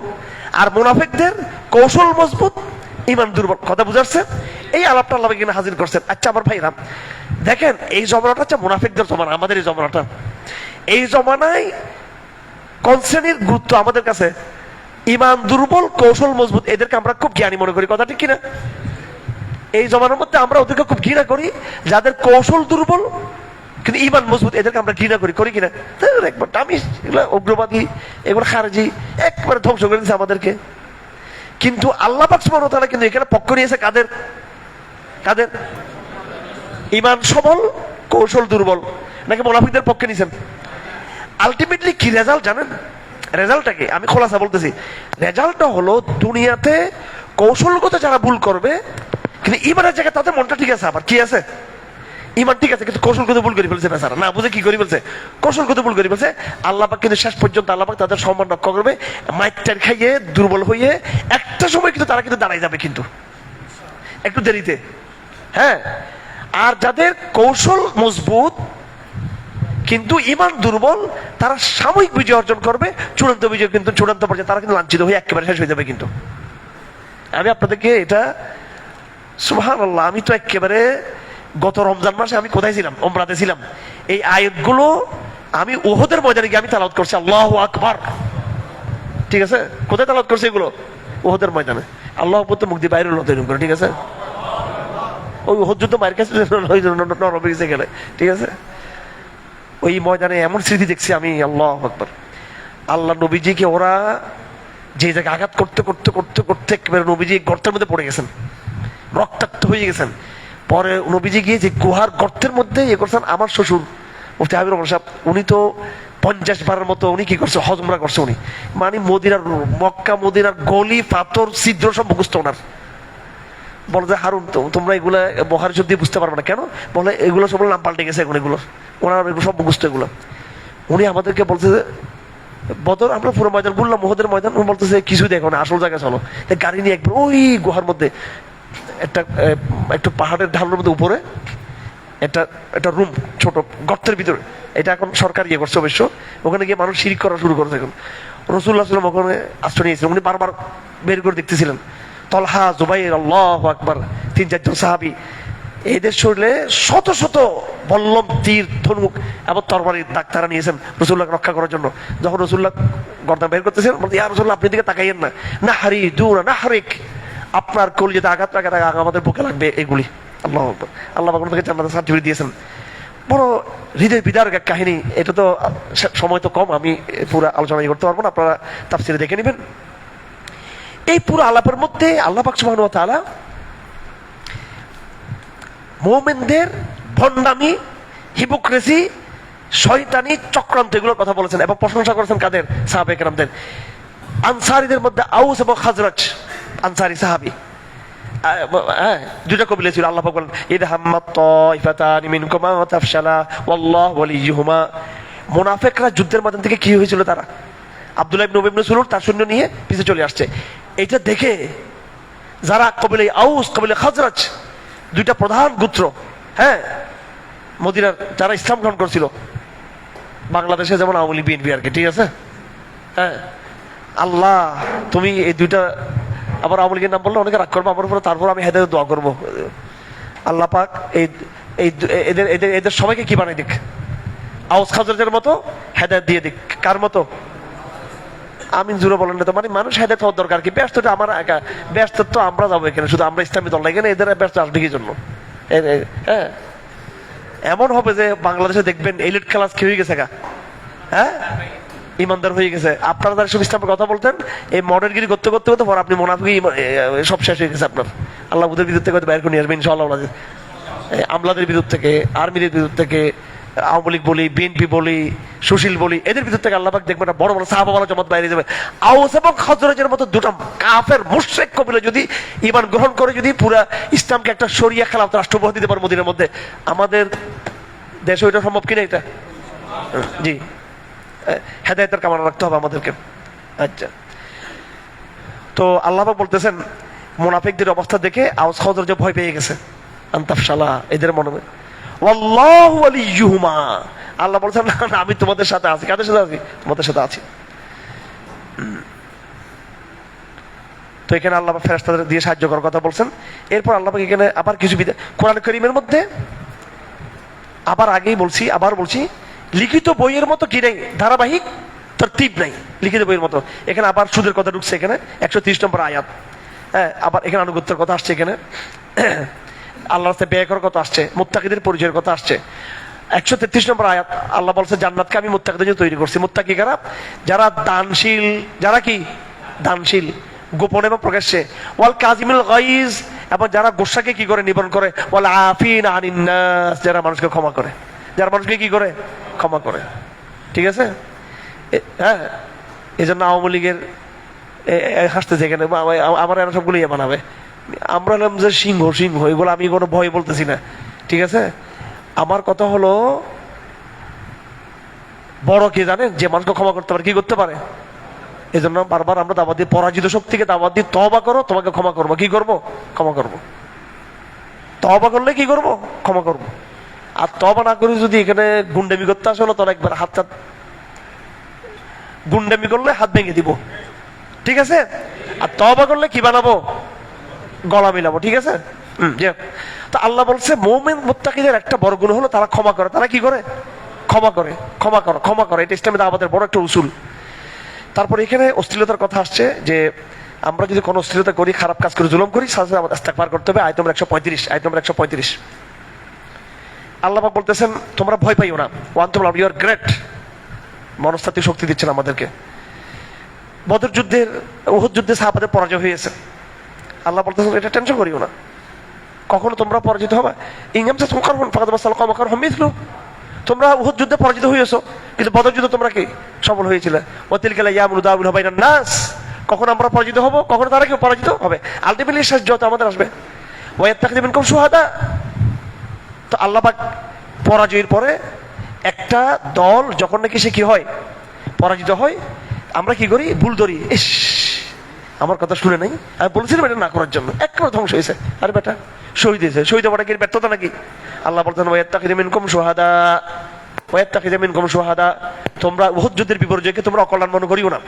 আর মুনাফিকদের কৌশল মজবুত, ঈমান দুর্বল। কথা বুঝাচ্ছে? এই আলাপটা আল্লাহ এখানে হাজির করছেন। আচ্ছা আমার ভাইরা দেখেন, এই জমানাটা হচ্ছে মুনাফিকদের জমানা। আমাদের এই জমানাটা, এই জমানায় কোন শ্রেণীর গুরুত্ব আমাদের কাছে? ঈমান দুর্বল, কৌশল মজবুত, এদেরকে আমরা খুব জ্ঞানী মনে করি। কথা ঠিক কিনা? এই জমানার মধ্যে আমরা ওদেরকে খুব ঘৃণা করি, যাদের কৌশল দুর্বল কিন্তু ঈমান মজবুত, এদেরকে আমরা ঘৃণা করি। করি কিনা? একবার আমি এগুলো উগ্রবাদী, এগুলো খারেজি, একবারে ধ্বংস করে দিচ্ছে আমাদেরকে। কিন্তু আল্লাহ পাক সুবহানাহু ওয়া তাআলা কিন্তু এখানে পক্ষ নিয়েছে কাদের? কাদের? ঈমান সবল, কৌশল দুর্বল, নাকি মুনাফিকদের পক্ষে নিয়েছেন? আলটিমেটলি কি রেজাল্ট জানেন? রেজাল্টটাকে আমি খোলাসা বলতেছি। রেজাল্টটা হলো দুনিয়াতে কৌশলগত যারা ভুল করবে, কিন্তু ঈমানের জায়গায় তাদের মনটা ঠিক আছে, আবার কি আছে? ঈমান ঠিক আছে, কিন্তু কৌশলগত ভুল করে ফেলছে বেচারা, না বুঝে কি করে ফেলছে, কৌশলগত ভুল করে ফেলছে। আল্লাহ পাক কিন্তু শেষ পর্যন্ত আল্লাহ পাক তাদের সম্মান রক্ষা করবে। মাইকটার খাইয়ে দুর্বল হয়ে একটা সময় কিন্তু তারা কিন্তু দাঁড়ায় যাবে, কিন্তু একটু দেরিতে। হ্যাঁ, আর যাদের কৌশল মজবুত কিন্তু ঈমান দুর্বল, তারা সাময়িক বিজয় অর্জন করবে, চূড়ান্ত বিজয় কিন্তু চূড়ান্ত পর্যায়ে তারা কিন্তু লাঞ্ছিত হয়ে একেবারে শেষ হয়ে যাবে। কিন্তু আমি আপনাদেরকে এটা, সুবহানাল্লাহ, আমি তো একেবারে গত রমজান মাসে আমি কোথায় ছিলাম? উমরাতে ছিলাম। এই আয়াতগুলো আমি উহুদের ময়দানে গিয়ে আমি তেলাওয়াত করছি। আল্লাহু আকবার। ঠিক আছে? কোথায় তেলাওয়াত করছি এগুলো? উহুদের ময়দানে। আল্লাহ উপর তো মুখ দিয়ে বাইরে হলো এরকম করে, ঠিক আছে? ওই উহুদ যুদ্ধ মায়ের কাছে নরম হয়ে গেলে, ঠিক আছে? ওই ময়দানে এমন স্মৃতি দেখছি আমি, আল্লাহু আকবার। আল্লাহ নবীজিকে ওরা যে জায়গায় আঘাত করতে করতে করতে করতে একেবারে নবীজি গর্তের মধ্যে পড়ে গেছেন, রক্তাক্ত হয়ে গেছেন। পরে নবীজি গিয়ে যে গুহার গর্তের মধ্যে ইয়ে করছেন, আমার শ্বশুর মুফতি হাবিবুর রহমান সাহেব, উনি তো 50 বারের মতো উনি কি করছে, হজ উমরা করছে উনি। মানে মদিনার, মক্কা মদিনার গলি পাথর ছিদ্র সব মুখস্থ ওনার। বলে যে হারুন তোমরা এগুলা বহারি শব্দ দিয়ে বুঝতে পারবে না কেন? বলে এগুলো সব নাম পাল্টে গেছে এখন, এগুলো ওনার এগুলো সব মুখস্থ এগুলো। উনি আমাদেরকে বলছে যে বদর আমরা পুরো ময়দান বললাম, মহদের ময়দান, উনি বলতেছে কিছু দেখো না, আসল জায়গায় চলো। গাড়ি নিয়ে একবার ওই গুহার মধ্যে একটু পাহাড়ের ঢালের মধ্যে উপরে একটা রুম, ছোট গর্তের ভিতরে, এটা এখন সরকার ইয়ে করছে অবশ্য। ওখানে গিয়ে মানুষ শিরিক করা শুরু করেছে এখন। রাসূলুল্লাহ সাল্লাল্লাহু আলাইহি ওয়াসাল্লাম ওখানে আশ্রয় নিয়েছিলেন। উনি বারবার বের করে দেখতেছিলেন। তলহা, জুবাইর, আল্লাহু আকবার, 3-4 সাহাবী, এদের শরীরে শত শত বল্লম, তীর, ধনুক এবং তরবারির দাগ তারা নিয়েছেন রাসূলুল্লাহকে রক্ষা করার জন্য। যখন রাসূলুল্লাহ গর্দান বের করতেছেন, বলতে ইয়া রাসূলুল্লাহ আপনি দিকে তাকাইয়েন না, নাহরি দুরা নাহরিক, আপনার কলিজাতে আঘাত লাগা আমাদের বুকে লাগবে এগুলি। আল্লাহু আকবার। আল্লাহ পাক ওনাকে জান্নাতের সার্টিফিকেট দিয়েছেন। বড় হৃদয় বিদারক এক কাহিনী। এটা তো সময় তো কম, আমি পুরো আলোচনা করতে পারবো না, আপনারা তাফসীরে দেখে নেবেন। এই পুরো আলাপের মধ্যে আল্লাহ পাক সুবহানাহু ওয়া তাআলা মুমিনদের ভণ্ডামি, হিপোক্রেসি, শয়তানি, চক্রান্ত এগুলোর কথা বলেছেন এবং প্রশংসা করেছেন কাদের? সাহাবায়ে কেরামদের। আনসারীদের মধ্যে আউস এবং খাজরাজ, আনসারী সাহাবী, দুইটা কবিলা ছিল। আল্লাহ পাক বলেন ইদ হাম্মাত তাইফাতানি মিনকুম ওয়া তাফশালা ওয়াল্লাহু ওয়ালিয়ুহুমা। মুনাফিকরা যুদ্ধের ময়দান থেকে কি হয়েছিল? তারা আব্দুল্লাহ ইবনে উবাই ইবনে সুলুল তার সৈন্য নিয়ে পিছে চলে আসছে। এটা দেখে যারা কবিলা আউস, কবিলা খাজরাজ, দুইটা প্রধান গোত্র, হ্যাঁ, মদিনার যারা ইসলাম গ্রহণ করছিল, বাংলাদেশে যেমন আওয়ামী লীগ, বিএনপি আর কি, ঠিক আছে? হ্যাঁ, আল্লাহ তুমি এই দুইটা, আবার আওয়ামী লীগের নাম বললে অনেকে রাগ করবো আমার উপরে, তারপর আমি হেদায়েতের দোয়া করবো। আল্লাহ পাক এদের এদের এদের সবাইকে কি বানাই দিক, আউস খাজরাজের মতো হেদায়েত দিয়ে দিক। কার মতো? আমিন জুড়ে বলেন না তো। মানে মানুষ হেদায়েত হওয়ার দরকার কি? ব্যস্তটা আমার একা, ব্যস্ত তো আমরা যাবো এখানে, শুধু আমরা ইসলামী দল এখানে, এদের ব্যস্ত আসবে কি জন্য? হ্যাঁ, এমন হবে যে বাংলাদেশে দেখবেন এলিট ক্লাস কি হয়ে গেছে গা, হ্যাঁ, ইমানদার হয়ে গেছে। আপনারা যারা সব ইসলামের কথা বলতেন, এই মডেলগিরি করতে করতে করতে পর আপনি মুনাফিকি সব শেষ হয়ে গেছে আপনার। আল্লাহ বুধের বিদ্যুৎ থেকে বাইর করে নিয়ে আসবেন ইনশাআল্লাহ। আমলাদের বিদ্যুৎ থেকে, আর্মিদের বিদ্যুৎ থেকে, আওয়ামী লীগ বলি, বিএনপি বলি, সুশীল বলি, এদের ভিতর থেকে আল্লাহ পাক দেখবেন না বড় বড় সাহাবাওয়ালা জমাত বাইরে যাবে। আউস এবং খাজরাজের মতো দুটো কাফের মুশরিক কবিলা যদি ঈমান গ্রহণ করে, যদি পুরা ইসলামকে একটা শরিয়া খেলাফত রাষ্ট্র উপহার দিতে পারে মদিনার মধ্যে, আমাদের দেশে ওইটা সম্ভব কিনা? এটা জি, হেদায়েতের কামনা রাখতে হবে আমাদেরকে। আচ্ছা, তো আল্লাহ পাক বলতেছেন মুনাফিকদের অবস্থা দেখে আউস খাজরাজ ভয় পেয়ে গেছে, আনতাফশালা, এদের মনে ওয়াল্লাহু ওয়ালিয়ুহুমা। আল্লাহ বলছেন না, আমি তোমাদের সাথে আছি। কাদের সাথে আছি? তোমাদের সাথে আছি। তো এখানে আল্লাহ ফেরেশতাদের দিয়ে সাহায্য করার কথা বলছেন। এরপর আল্লাহ এখানে আবার কিছু কোরআন কারীমের মধ্যে আবার আগেই বলছি, আবার বলছি, লিখিত বইয়ের মতো কি নেই, ধারাবাহিক তরতিব নাই লিখিত বইয়ের মতো। এখানে আবার সুদের কথা ঢুকছে, এখানে 130 নম্বর আয়াত। হ্যাঁ, আবার এখানে আনুগত্যের কথা আসছে, এখানে আল্লাহর রাস্তায় ব্যয় করার কথা আসছে, মুত্তাকিদের পরিচয়ের কথা আসছে। 133 নম্বর আয়াত আল্লাহ বলছে জান্নাতকে আমি মুত্তাকিদের জন্য তৈরি করছি। মুত্তাকি কারা? যারা দানশীল, যারা কি দানশীল গোপনে এবং প্রকাশ্যে, ওয়াল কাযিমিল গাইজ, এবং যারা গোসাকে কি করে নিবারণ করে, ওয়াল আফিনা আনিন নাস, যারা মানুষকে ক্ষমা করে, যারা মানুষকে কি করে ক্ষমা করে। ঠিক আছে? হ্যাঁ, এই জন্য আওয়ামী লীগের হাসতেছে এখানে, আমার এরা সবগুলো ইয়ে বানাবে। আমরা হলাম যে সিংহ, সিংহ এগুলো আমি কোনো ভয় বলতেছি না, ঠিক আছে? আমার কথা হলো বড় কে জানেন? যে মানুষকে ক্ষমা করতে পারে, কি করতে পারে। এই জন্য বারবার আমরা দাওয়াত দিই, পরাজিত শক্তিকে দাওয়াত দিই, তওবা করো, তোমাকে ক্ষমা করবো। কি করবো? ক্ষমা করবো। তওবা করলে কি করবো? ক্ষমা করবো। আর তওবা না করে যদি এখানে গুন্ডামি করতে আসে, হলো তোর একবার হাত গুন্ডামি করলে হাত ভেঙে দিব, ঠিক আছে? আর তওবা করলে কি বানাবো? গলা মিলাবো, ঠিক আছে? তো আল্লাহ বলছে মুমিন মুত্তাকিদের একটা বড় গুণ হলো তারা ক্ষমা করে। তারা কি করে? ক্ষমা করে। ক্ষমা করো, ক্ষমা করো, এটা ইসলামে দাওয়াতের বড় একটা উসুল। তারপর এখানে অশ্লীলতার কথা আসছে, যে আমরা যদি কোনো অশ্লীলতা করি, খারাপ কাজ করি, জুলুম করি, সাথে আমাদের ইস্তেগফার করতে হবে। আয়াত নম্বর 135, আয়াত নম্বর 135 আল্লাহ পাক বলতেছেন তোমরা ভয় পাইও না, ওয়ান্তুম ইউ আর গ্রেট। মনস্তাত্ত্বিক শক্তি দিচ্ছেন আমাদেরকে। বদর যুদ্ধের, উহুদ যুদ্ধে সাহাবাদের পরাজয় হয়েছে। আল্লাহ বলতেছেন এটা টেনশন করিও না, কখনো তোমরা পরাজিত হবে। তোমরা উহুদ যুদ্ধে পরাজিত হয়েছো, কিন্তু বদর যুদ্ধে তোমরা কি সফল হয়েছিলে। নাস, কখন আমরা পরাজিত হব, কখনো তারা কেউ পরাজিত হবে। আলটিমেটলি শেষ যত আমাদের আসবে। খুব সুহাদা। তো আল্লাহ পাক পরাজয়ের পরে একটা দল যখন নাকি সে কি হয়, পরাজিত হয়, আমরা কি করি, ভুল ধরি, ইস আমার কথা শুনে নাই, আমি বলেছিলাম এটা না করার জন্য, একবার ধ্বংস হয়েছে। আরে বেটা শহীদ হয়েছে, শহীদ হওয়াটা কি ব্যর্থতা নাকি? আল্লাহ বলতেন সুহাদা, তোমরা উহুদ যুদ্ধের বিপর্যয়কে তোমরা অকল্যাণ মনে করিও না।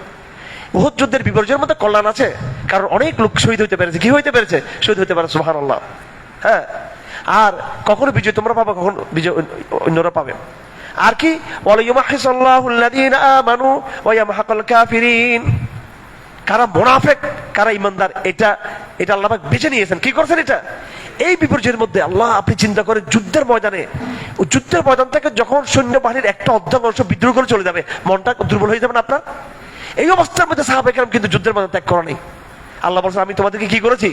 উহুদ যুদ্ধের বিপর্যয়ের মধ্যে কল্যাণ আছে, কারণ অনেক লোক শহীদ হইতে পেরেছে। কি হইতে পেরেছে? শহীদ হইতে পারে, সুবহানাল্লাহ। হ্যাঁ, আর কখনো বিজয় তোমরা পাবে, কখনো বিজয় অন্যরা পাবে। আর কি, কারা মুনাফিক কারা ইমানদার, এটা এটা আল্লাহ পাক বেছে নিয়েছেন। কি করছেন এটা? এই বিপর্যয়ের মধ্যে আল্লাহ, আপনি চিন্তা করেন যুদ্ধের ময়দানে, যুদ্ধের ময়দান থেকে যখন সৈন্যবাহিনীর একটা অর্ধেক অংশ বিদ্রোহ করে চলে যাবে, মনটা দুর্বল হয়ে যাবে না আপনার? এই অবস্থার মধ্যে সাহাবায়ে কেরাম কিন্তু যুদ্ধের ময়দান ত্যাগ করা নেই। আল্লাহ বলছেন আমি তোমাদেরকে কি করেছি,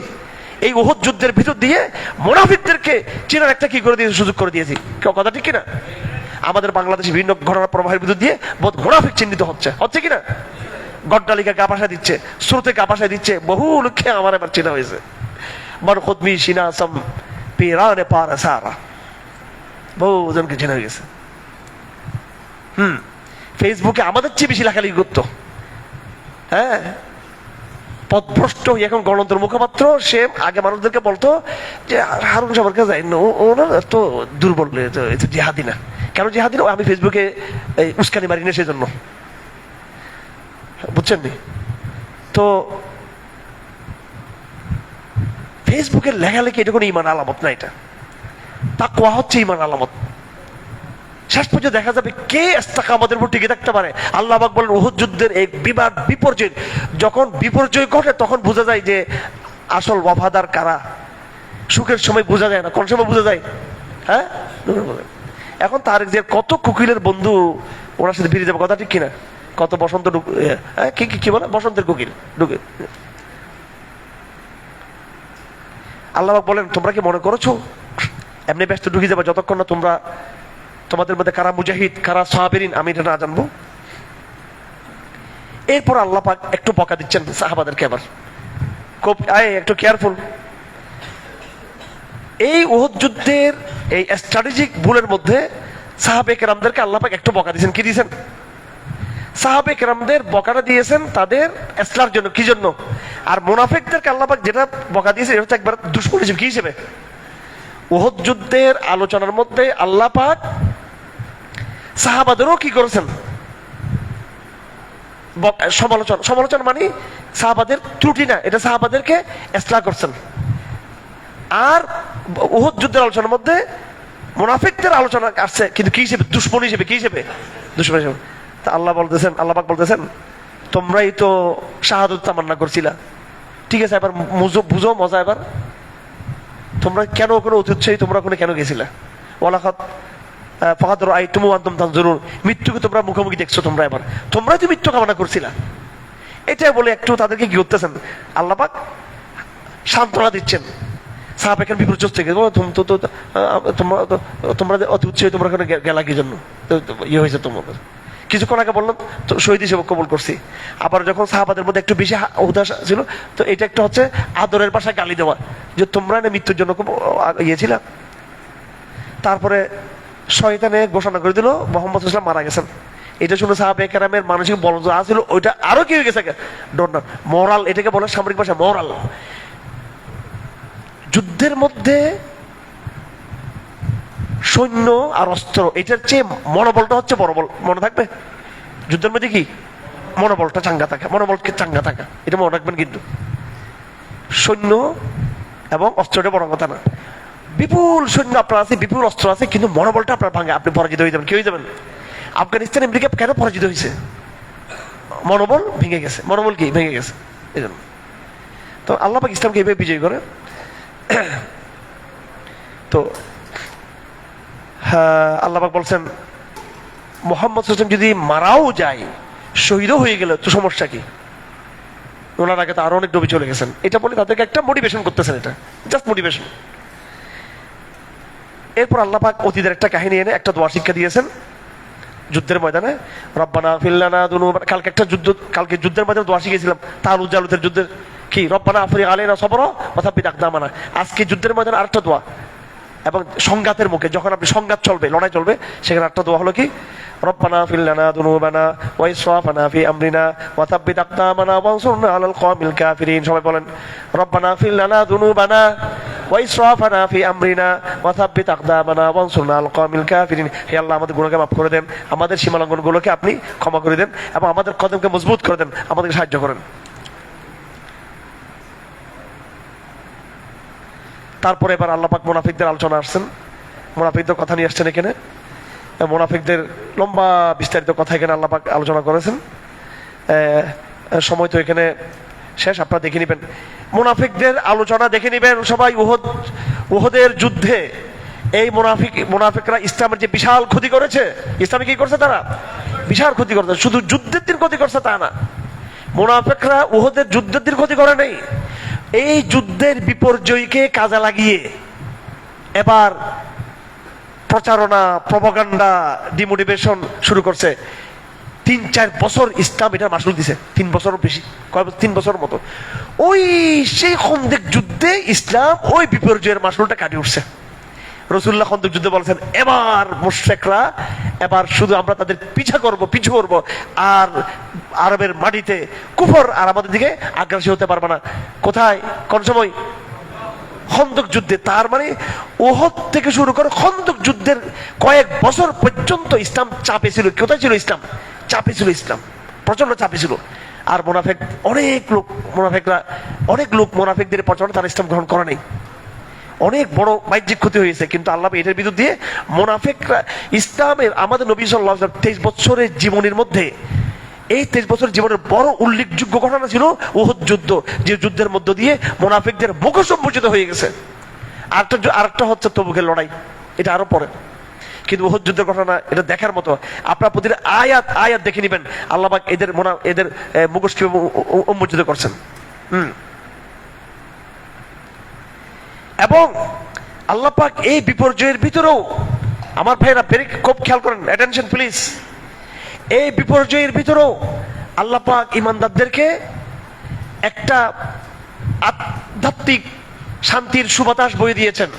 এই উহুদ যুদ্ধের ভিতর দিয়ে মুনাফিকদেরকে চেনার একটা কি করে দিয়েছি, সুযোগ করে দিয়েছি। কথা ঠিক কিনা? আমাদের বাংলাদেশে বিভিন্ন ঘটনা প্রবাহের ভিতর দিয়ে বহুত মুনাফিক চিহ্নিত হচ্ছে কিনা? গড্ডালিকা গা ভাষা দিচ্ছে, স্রোতে গা ভাষা দিচ্ছে, বহু লোককে আমার এবার চেনা হয়েছে। খুদমি সিনাসম পেরানে পারা সারা, বহুজনকে চেনা হয়ে গেছে। ফেসবুকে আমাদের চেয়ে বেশি লেখালেখি করতো। হ্যাঁ, পথভ্রষ্ট এখন গণতন্ত্র মুখপাত্র, সে আগে মানুষদেরকে বলতো যে হারুন সাহেবের কাছে যাই না, ওনারা তো দুর্বল, জিহাদি না। কেন জিহাদি না? আমি ফেসবুকে উস্কানি মারি না সেজন্য, বুঝছেন নি? তো ফেসবুকের লেখালেখি এটা কোনো ইমান আলামত না, এটা তাকওয়া হচ্ছে ইমান আলামত। শেষ পর্যন্ত দেখা যাবে কে ইস্তেকামতের উপর টিকে থাকতে পারে। আল্লাহ পাক বলেন উহুদ যুদ্ধের এই বিবাদ বিপর্যয়, যখন বিপর্যয় ঘটে তখন বোঝা যায় যে আসল ওয়াফাদার কারা। সুখের সময় বোঝা যায় না, কোন সময় বোঝা যায়? হ্যাঁ, এখন তার যে কত কোকিলের বন্ধু ওনার সাথে ফিরে যাবে, কথা ঠিক কিনা? কত বসন্ত কি বলে, বসন্তের কোকিল ঢুকে। আল্লাহ পাক বলেন তোমরা কি মনে করেছো এমনি ব্যস্ত ঢুকে যাবে যতক্ষণ না তোমরা, তোমাদের মধ্যে কারা মুজাহিদ কারা সাহাবিরিন আমি এটা না জানবো? এরপর আল্লাহ পাক একটু বকা দিচ্ছেন সাহাবাদেরকে, আবার খুব একটু কেয়ারফুল। এই উহুদ যুদ্ধের এই স্ট্র্যাটেজিক ভুলের মধ্যে সাহাবে কেরামদেরকে আল্লাহ পাক একটু বকা দিয়েছেন। কি দিয়েছেন? সাহাবে কেরামদের বকাটা দিয়েছেন তাদের ইসলামের জন্য, কি জন্য? আর মুনাফিকদেরকে আল্লাহ পাক যেটা বকা দিয়েছে এটা হচ্ছে একবার দুশমন হিসেবে। কি হিসেবে? উহুদ যুদ্ধের আলোচনার মধ্যে আল্লাহ পাক সাহাবাদেরও কি করেছেন, সমালোচনা মানে সাহাবাদের ত্রুটি না, এটা সাহাবাদেরকে ইসলাহ করছেন। আর উহুদ যুদ্ধের আলোচনার মধ্যে মুনাফিকদের আলোচনা আসছে, কিন্তু কি হিসেবে? দুশমন হিসেবে। কি হিসেবে? দুশমন হিসেবে। তা আল্লাহ পাক বলতেছেন তোমরাই তো শাহাদত তামান্না করছিলা, ঠিক আছে, এবার বুঝো মজা। এবার তোমরা কেন কোনো অতি উৎসাহী, তোমরা ওখানে কেন গেছিলা? ওয়ালাকাদ ফাকাদ রাআইতুমু ওয়া আনতুম তানজুরুন, মৃত্যুকে তোমরা মুখোমুখি দেখছো, তোমরাই তো মৃত্যু কামনা করছিলা। এটাই বলে একটু তাদেরকে কি করতেছেন, আল্লাহ পাক সান্ত্বনা দিচ্ছেন। সাহাবে কেন বিপর্যস্ত থেকে তোমরা অতি উৎসাহী, তোমরা ওখানে গেলা কি জন্য? ইয়ে হয়েছে তোমাদের। কিছুক্ষণ আগে বললাম তো শহীদ হিসেবে কবুল করছি। আবার যখন সাহাবাদের মধ্যে একটু বেশি উদাস ছিল, তো এটা একটা হচ্ছে আদরের ভাষায় গালি দেওয়া, যে তোমরা না মৃত্যুর জন্য খুব ইয়েছিল। তারপরে শয়তানে ঘোষণা করে দিল মুহাম্মদ সাল্লাল্লাহু আলাইহি ওয়াসাল্লাম মারা গেছেন। এটা শুনে সাহাবে কেরামের মানসিক বল ছিল, ওইটা আরো কি হয়ে গেছে, মোরাল, এটাকে বলে সামরিক ভাষা মোরাল। যুদ্ধের মধ্যে সৈন্য আর অস্ত্র, এটার চেয়ে মনোবলটা হচ্ছে বড় বল। মনে থাকবে যুদ্ধের মধ্যে কি মনোবলটা চাঙ্গা থাকা, মনোবলকে চাঙ্গা থাকা, এটা মনে রাখবেন। কিন্তু সৈন্য এবং অস্ত্রটা বড় কথা না। বিপুল সৈন্য আপনার আছে, বিপুল অস্ত্র আছে, কিন্তু মনোবলটা আপনার ভাঙে, আপনি পরাজিত হয়ে যাবেন। কি হয়ে যাবেন? আফগানিস্তান আমেরিকা কেন পরাজিত হয়েছে? মনোবল ভেঙে গেছে। মনোবল কি ভেঙে গেছে, এই জন্য। তো আল্লাহ পাক ইসলামকে এইভাবে বিজয় করে। তো আল্লাহ পাক বলছেন মুহাম্মদ সাল্লাল্লাহু আলাইহি ওয়াসাল্লাম যদি মারাও যায়, শহীদও হয়ে গেল, তো সমস্যা কি? ওনার আগে তো আরো অনেক নবী চলে গেছেন, এটা বলে তাদেরকে একটা মোটিভেশন করতেছেন, এটা জাস্ট মোটিভেশন। এরপর আল্লাহ পাক অতীতের একটা কাহিনী এনে একটা দোয়া শিক্ষা দিয়েছেন যুদ্ধের ময়দানে, রব্বানা ফিল্লানা দুনুবানা। কালকে যুদ্ধের ময়দানে দোয়া শিখেছিলাম তালুত জালুতের যুদ্ধের, কি রব্বানা আফরিগ আলাইনা সবরা ওয়া সাব্বিত আকদামানা। আজকে যুদ্ধের ময়দানে আরেকটা দোয়া, এবং সংঘাতের মুখে যখন আপনি সংঘাত চলবে, লড়াই চলবে, সেখানে একটা দোয়া হলো কি, রব্বানা ফিল্লানা দুনুবানা ওয়া ইসরাফানা ফি আমরিনা ওয়া সাব্বিত আকদামানা ওয়ানসুরনা আলাল কওমিল কাফিরিন। সবাই বলেন, রব্বানা ফিল্লানা দুনুবানা ওয়া ইসরাফানা ফি আমরিনা ওয়া সাব্বিত আকদামানা ওয়ানসুরনা আলাল কওমিল কাফিরিন। হে আল্লাহ, আমাদের গুনাহকে মাফ করে দেন, আমাদের সীমালঙ্ঘনগুলোকে আপনি ক্ষমা করে দেন, এবং আমাদের কদমকে মজবুত করে দেন, আমাদেরকে সাহায্য করেন। তারপরে এবার আল্লাহ পাক মুনাফিকদের আলোচনা আসছেন, মুনাফিকদের কথা নিয়ে আসছেন এখানে। মুনাফিকদের লম্বা বিস্তারিত কথা এখানে আল্লাহ পাক আলোচনা করেছেন। সময় তো এখানে শেষ, আপনারা দেখে নেবেন মুনাফিকদের আলোচনা, দেখে নেবেন সবাই। উহুদের যুদ্ধে এই মুনাফিকরা ইসলামের যে বিশাল ক্ষতি করেছে, ইসলামে কি করছে তারা বিশাল ক্ষতি করেছে। শুধু যুদ্ধের দিন ক্ষতি করছে তা না, মুনাফিকরা উহুদের যুদ্ধের দিন ক্ষতি করে নেই, এই যুদ্ধের বিপর্যয়কে কাজে লাগিয়ে এবার প্রচারণা, প্রপাগান্ডা, ডিমোটিভেশন শুরু করছে। 3-4 বছর ইসলাম এটা মাসুল দিছে, 3 বছর বেশি, 3 বছর মতো। ওই সেই খন্দক যুদ্ধে ইসলাম ওই বিপর্যয়ের মাসুলটা কাটিয়ে উঠছে। রাসূলুল্লাহ খন্দক যুদ্ধে বলেছেন, এবার মুশরিকরা, এবার শুধু আমরা তাদের পিছু করব, আর আরবের মাটিতে কুফর আর আমাদের দিকে আগ্রাসী হতে পারবে না। কোথায়, কোন সময়? খন্দক যুদ্ধে। তার মানে উহুদ থেকে শুরু করে খন্দক যুদ্ধের কয়েক বছর পর্যন্ত ইসলাম চাপে ছিল। কোথায় ছিল ইসলাম? চাপে ছিল ইসলাম, প্রচন্ড চাপে ছিল। আর অনেক লোক মুনাফিকদের প্রচন্ড তারা ইসলাম গ্রহণ করে নাই। অনেক বড় বাহ্যিক ক্ষতি হয়েছে, কিন্তু আল্লাহ এটার বিরুদ্ধে মুনাফিকরা ইসলামের, আমাদের নবী সাল্লাল্লাহু আলাইহি ওয়াসাল্লাম 23 বছরের জীবনের মধ্যে, এই 23 বছর জীবনের বড় উল্লেখযোগ্য ঘটনা ছিল উহুদ যুদ্ধ, যে যুদ্ধের মধ্য দিয়ে মুনাফিকদের মুখ সম্মোচিত হয়ে গেছে। আরেকটা হচ্ছে তবুকের লড়াই, এটা আরো পরে। কিন্তু উহুদ যুদ্ধের ঘটনা এটা দেখার মতো। আপনারা প্রতিটা আয়াত দেখে নেবেন আল্লাহ পাক এদের মুখোশ কিভাবে উন্মোচিত করছেন। এবং আল্লাহ পাক এই বিপর্যয়ের ভিতরেও, আমার ভাইরা খুব খেয়াল করেন, অ্যাটেনশন প্লিজ, এই বিপর্যয়ের ভিতরেও আল্লাহ পাক ঈমানদারদেরকে একটা আধ্যাত্মিক শান্তির সুবাতাস বয়ে দিয়েছেন।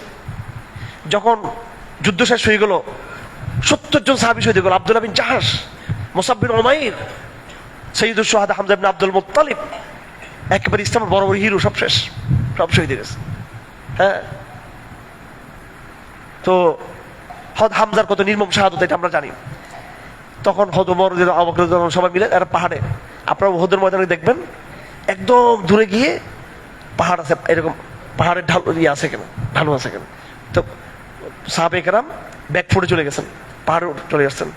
যখন যুদ্ধ শেষ হয়ে গেল, 70 জন সাহাবী শহীদ হয়ে গেল। আব্দুল্লাহ বিন জাহাশ, মুসাব বিন উমাইর, সাইয়্যিদুশ শুহাদা হামজা ইবনে আব্দুল মুত্তালিব, একেবারে ইসলামের বড় বড় হিরো, সব শেষ, সব শহীদ হয়ে গেছে। হ্যাঁ, তো হামজার কত নির্মম শাহাদত এটা আমরা জানি। তখন ওমর, আবু বকর সবাই মিলে এরা পাহাড়ে, আপনারা উহুদের ময়দানে দেখবেন একদম দূরে গিয়ে পাহাড় আছে, এরকম পাহাড়ের ঢালু আছে কেন, তো সাহাবে কেরাম ব্যাক ফুটে চলে গেছেন, পাহাড়ে চলে আসছেন।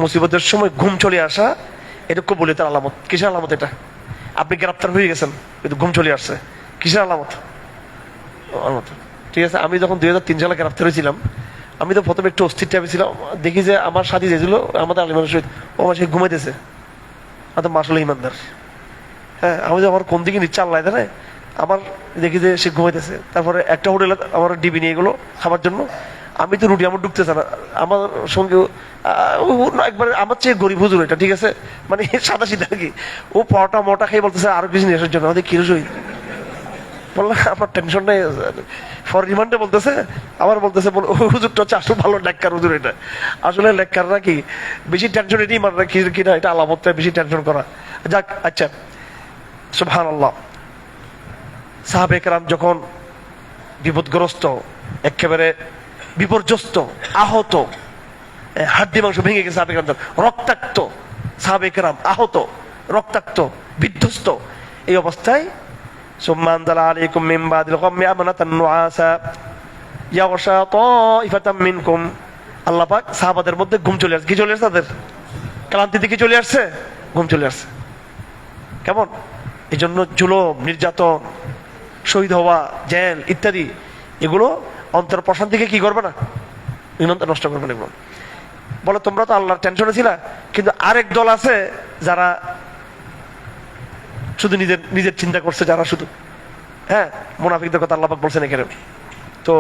মুসিবতের সময় ঘুম চলে আসা, এটা কবুলিয়তের আলামত। কিসের আলামত এটা? আপনি গ্রেপ্তার হয়ে গেছেন কিন্তু ঘুম চলে আসছে, কিসের আলামত? ঠিক আছে, আমি যখন 2003 সালে গ্রেপ্তার হয়েছিলাম, আমি তো প্রথমে একটু অস্থির টাইপে ছিলাম। দেখি যে আমার সাথী যেছিল আমাদের আলিমানের সহিত, ও আমার সে ঘুমাইতেছে, আসলে ইমানদার। হ্যাঁ, আমি যে আমার কোন দিকে নিচ্ছে আল্লাহ জানে, আমার দেখি যে সে ঘুমাইতেছে। তারপরে একটা হোটেলে আমার ডিবি নিয়ে গেলো খাবার জন্য, আমি তো রুটি আমার ঢুকতেছে না, আমার সঙ্গে একবার আমার চেয়ে গরিব হুজুর এটা, ঠিক আছে, মানে সাদা সিধা আর কি, ও পরোটা মোটা খেয়ে বলতেছে আরো কিছু নিয়ে আসার জন্য। আমাদের কিরো সহিত বললাম আমার টেনশন নেই, ফর রিমান্ডে বলতেছে, আবার বলতেছে হুজুরটা হচ্ছে আসলে ভালো লেক্কার হুজুর। এটা আসলে লেক্কাররা কি বেশি টেনশন, এটাই মানরা কিনা এটা আলামত বেশি টেনশন করা। যাক, আচ্ছা, সুবহানাল্লাহ। সাহাবে কেরাম যখন বিপদগ্রস্ত, একেবারে বিপর্যস্ত, আহত, হাড্ডি মাংস ভেঙে গেছে, সাহাবে কেরাম রক্তাক্ত, সাহাবে কেরাম আহত, রক্তাক্ত, বিধ্বস্ত, এই অবস্থায় সুম্মা আনজালা আলাইকুম মিন বাদিল গাম্মি আমানাতান নুআসা ইয়াগশা তাইফাতাম মিনকুম। আল্লাহ পাক সাহাবাদের মধ্যে ঘুম চলে আসছে। কি চলে আসছে? তাদের ক্লান্তিতে কি চলে আসছে? ঘুম চলে আসছে। কেমন? এই জন্য জুলুম, নির্যাতন, শহীদ হওয়া, জেল ইত্যাদি, এগুলো অন্তর প্রশান্তিকে কি করবে না, ইমানটা নষ্ট করবে না। এগুলো বলে তোমরা তো আল্লাহর টেনশনে ছিলা, কিন্তু আরেক দল আছে যারা শুধু নিজের নিজের চিন্তা করছে, যারা শুধু হ্যাঁ মুনাফিকদের কথা আল্লাহ পাক বলছেন এখানে। তো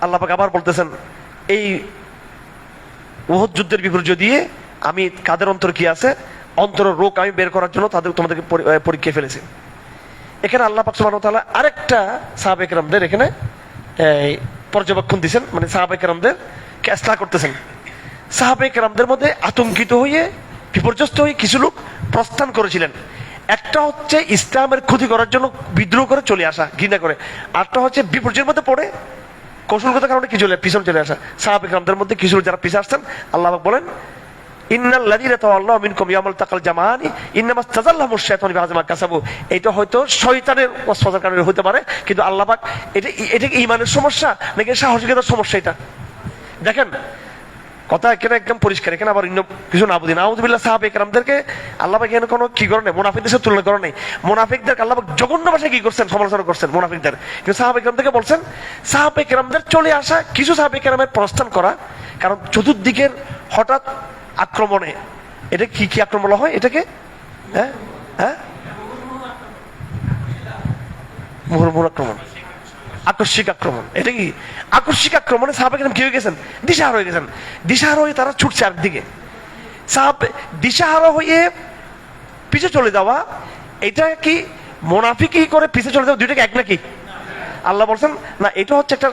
আল্লাহ পাক আবার বলতেছেন এই উহুদ যুদ্ধের বিপর্যয় দিয়ে আমি কাদের অন্তর কি আছে, অন্তরের রোগ আমি বের করার জন্য তোমাদেরকে পরীক্ষা ফেলেছি। এখানে আল্লাহ পাক সুবহানাহু ওয়া তাআলা আরেকটা সাহাবায়ে কেরামদের এখানে পর্যবেক্ষণ দিয়েছেন, মানে সাহাবায়ে কেরামদের কে ইসলাহ করতেছেন। সাহাবায়ে কেরামদের মধ্যে আতঙ্কিত হয়ে বিপর্যস্ত হয়ে কিছু লোক প্রস্থান করেছিলেন। একটা হচ্ছে ইসলামের ক্ষতি করার জন্য বিদ্রোহ করে চলে আসা, ঘৃণা করে। আরটা হচ্ছে বিপর্যয়ের মধ্যে পড়ে কৌশলগত কারণে কি পিছনে চলে আসা। সাহাবায়ে কেরামদের মধ্যে কিছু লোক যারা পিছিয়ে আসছেন, আল্লাহ পাক বলেন ইন্নাল্লাযীনা তাওয়াল্লাউ মিনকুম ইয়াওমাল তাকাল জামাআনি ইন্নামা ইসতাযাল্লাহুমুশ শাইতানু বিআযমা কাসাবু। এটা হয়তো শয়তানের ওয়াসওয়াসার কারণে হতে পারে, কিন্তু আল্লাহ পাক এটা কি ঈমানের সমস্যা নাকি সাহসিকতার সমস্যা? এটা দেখেন কথা এখানে একদম পরিষ্কার। এখানে আবার অন্য কিছু না বুঝি নাউযুবিল্লাহ। সাহাবায়ে কেরামদেরকে আল্লাহ পাক এখানে কোনো কি করে নাই, মুনাফিকদের সাথে তুলনা করে নাই। মুনাফিকদেরকে আল্লাহ পাক জঘন্য ভাষায় কি করছেন, সমালোচনা করছেন মুনাফিকদের। কিন্তু সাহাবায়ে কেরামদেরকে বলছেন সাহাবায়ে কেরামদের চলে আসা, কিছু সাহাবায়ে কেরামের প্রস্থান করা, কারণ চতুর্দিকের হঠাৎ আক্রমণে, এটা কি কি আক্রমণ হয় এটাকে, হ্যাঁ হ্যাঁ মুহুর্মুহুর আক্রমণ, আকস্মিক আক্রমণ। এটা কি আকস্মিক আক্রমণে সাহাবায়ে কেরাম কি হয়ে গেছেন, দিশাহারা হয়ে গেছেন। দিশাহারা হয়ে তারা ছুটছে একদিকে। দিশাহারা হয়ে পিছে চলে যাওয়া, এটা কি মুনাফিকি করে পিছে চলে যাওয়া, দুইটাকে এক নাকি? আল্লাহ বলছেন না, এটা হচ্ছে একটা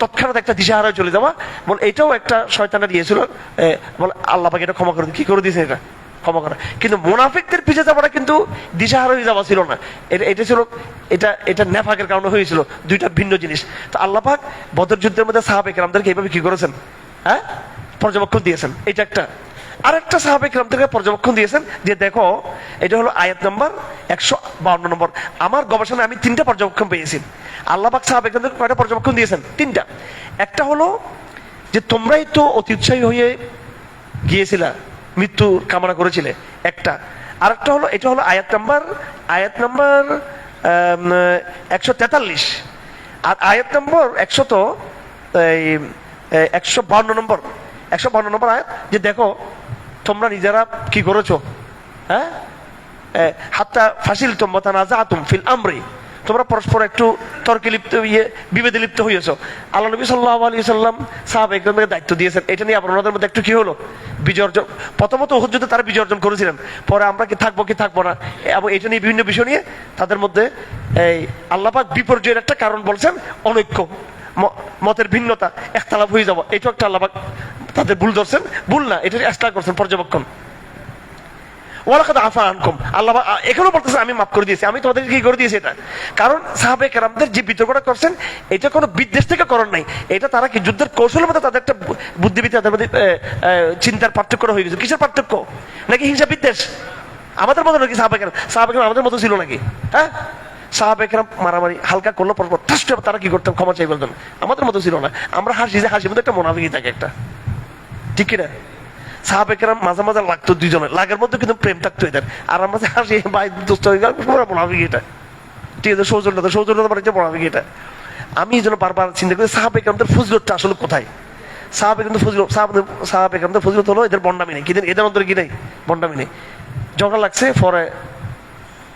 তৎক্ষণাৎ একটা দিশাহারা চলে যাওয়া। বল এটাও একটা শয়তানের দিয়েছিল, বল আল্লাহ পাক এটা ক্ষমা করে কি করে দিয়েছেন, এটা ক্ষমা করা। কিন্তু মুনাফিকদের পিছে যাওয়াটা কিন্তু দিশাহারা হয়ে যাওয়া ছিল না, এটা ছিল এটা নেফাকের কারণে হয়েছিল, দুইটা ভিন্ন জিনিস। তো আল্লাহ পাক বদর যুদ্ধের মধ্যে সাহাবায়ে কেরামদেরকে এইভাবে কি করেছেন, হ্যাঁ পর্যবেক্ষণ দিয়েছেন। এটা একটা। আরেকটা সাহাবায়ে কেরামদেরকে পর্যবেক্ষণ দিয়েছেন যে দেখো, এটা হলো আয়াত নম্বর 152 নম্বর। আমার গবেষণায় আমি 3টা পর্যবেক্ষণ পেয়েছি। আল্লাহ পাক সাহাবায়ে কেরামদেরকে কয়টা পর্যবেক্ষণ দিয়েছেন? 3টা। একটা হলো যে তোমরাই তো অতি উৎসাহী হয়ে গিয়েছিলা, মৃত্যু কামনা করেছিলে, একটা। আরেকটা হলো এটা হলো আয়াত নাম্বার 143, আর আয়াত নম্বর 152 নম্বর আয়াত, যে দেখো তোমরা নিজেরা কি করেছো, হ্যাঁ হাত্তা ফাসিলতুম ওয়া তানাযাআতুম ফিল আমরি, তোমরা পরস্পর একটু তর্কে লিপ্ত বিভেদে লিপ্ত হয়েছো। আল্লাহ নবী সাল্লাল্লাহু আলাইহি সাল্লাম সাহাবায়ে কেরামকে দায়িত্ব দিয়েছেন, এটা নিয়ে আবার ওনাদের মধ্যে একটু কি হলো, বিজয় অর্জন। প্রথমত উহুদ যুদ্ধে তারা বিজয় অর্জন করেছিলেন, পরে আমরা কি থাকবো না, এবং এটা নিয়ে বিভিন্ন বিষয় নিয়ে তাদের মধ্যে এই আল্লাহ পাক বিপর্যয়ের একটা কারণ বলছেন অনৈক্য, মতের ভিন্নতা, ইখতিলাফ হয়ে যাওয়া। এটা একটা আল্লাহ পাক তাদের ভুল ধরছেন, ভুল না, এটা ইসলাহ করছেন পর্যবেক্ষণ। ওয়ালাকাদ আফা আনকুম, আল্লাহ এখনো বলতেছেন আমি মাফ করে দিয়েছি, আমি তোমাদের কি করে দিয়েছি। এটা কারণ সাহাবায়ে কেরামদের যে বিতর্কটা করছেন, এটা কোনো বিদ্বেষ থেকে করার নাই, এটা তারা কি যুদ্ধের কৌশলের মধ্যে তাদের একটা বুদ্ধিবৃত্তি, তাদের মধ্যে চিন্তার পার্থক্য হয়ে গেছে। কিসের পার্থক্য? নাকি হিংসা বিদ্বেষ? আমাদের মতো নাকি সাহাবায়ে কেরাম আমাদের মতো ছিল নাকি? হ্যাঁ সাহাবায়ে কেরাম মারামারি হালকা করলো, পরপর তারা কি করতেন, ক্ষমা চাই বলতেন, আমাদের মতো ছিল না। আমরা হাসির মধ্যে একটা মুনাফিকি থাকে একটা, ঠিক কিনা? সাহাবায়ে কেরাম মাঝে মাঝে লাগতো, দুইজনের লাগের মধ্যে কিন্তু প্রেম থাকতো এদের, আর আমরা হাসি ভাই দোস্ত হয়ে গেল, মুনাফিকি এটা, ঠিক আছে? সৌজন্যতা মানে মুনাফিকি এটা। আমি এই জন্য বারবার চিন্তা করি সাহাবায়ে কেরামদের ফজিলতটা আসলে কোথায়। সাহাবায়ে কেরামদের ফজিলত হলো এদের বন্ডামি নেই, এদের অন্তরে কি নেই, বন্ডামি নেই। ঝগড়া লাগছে, পরে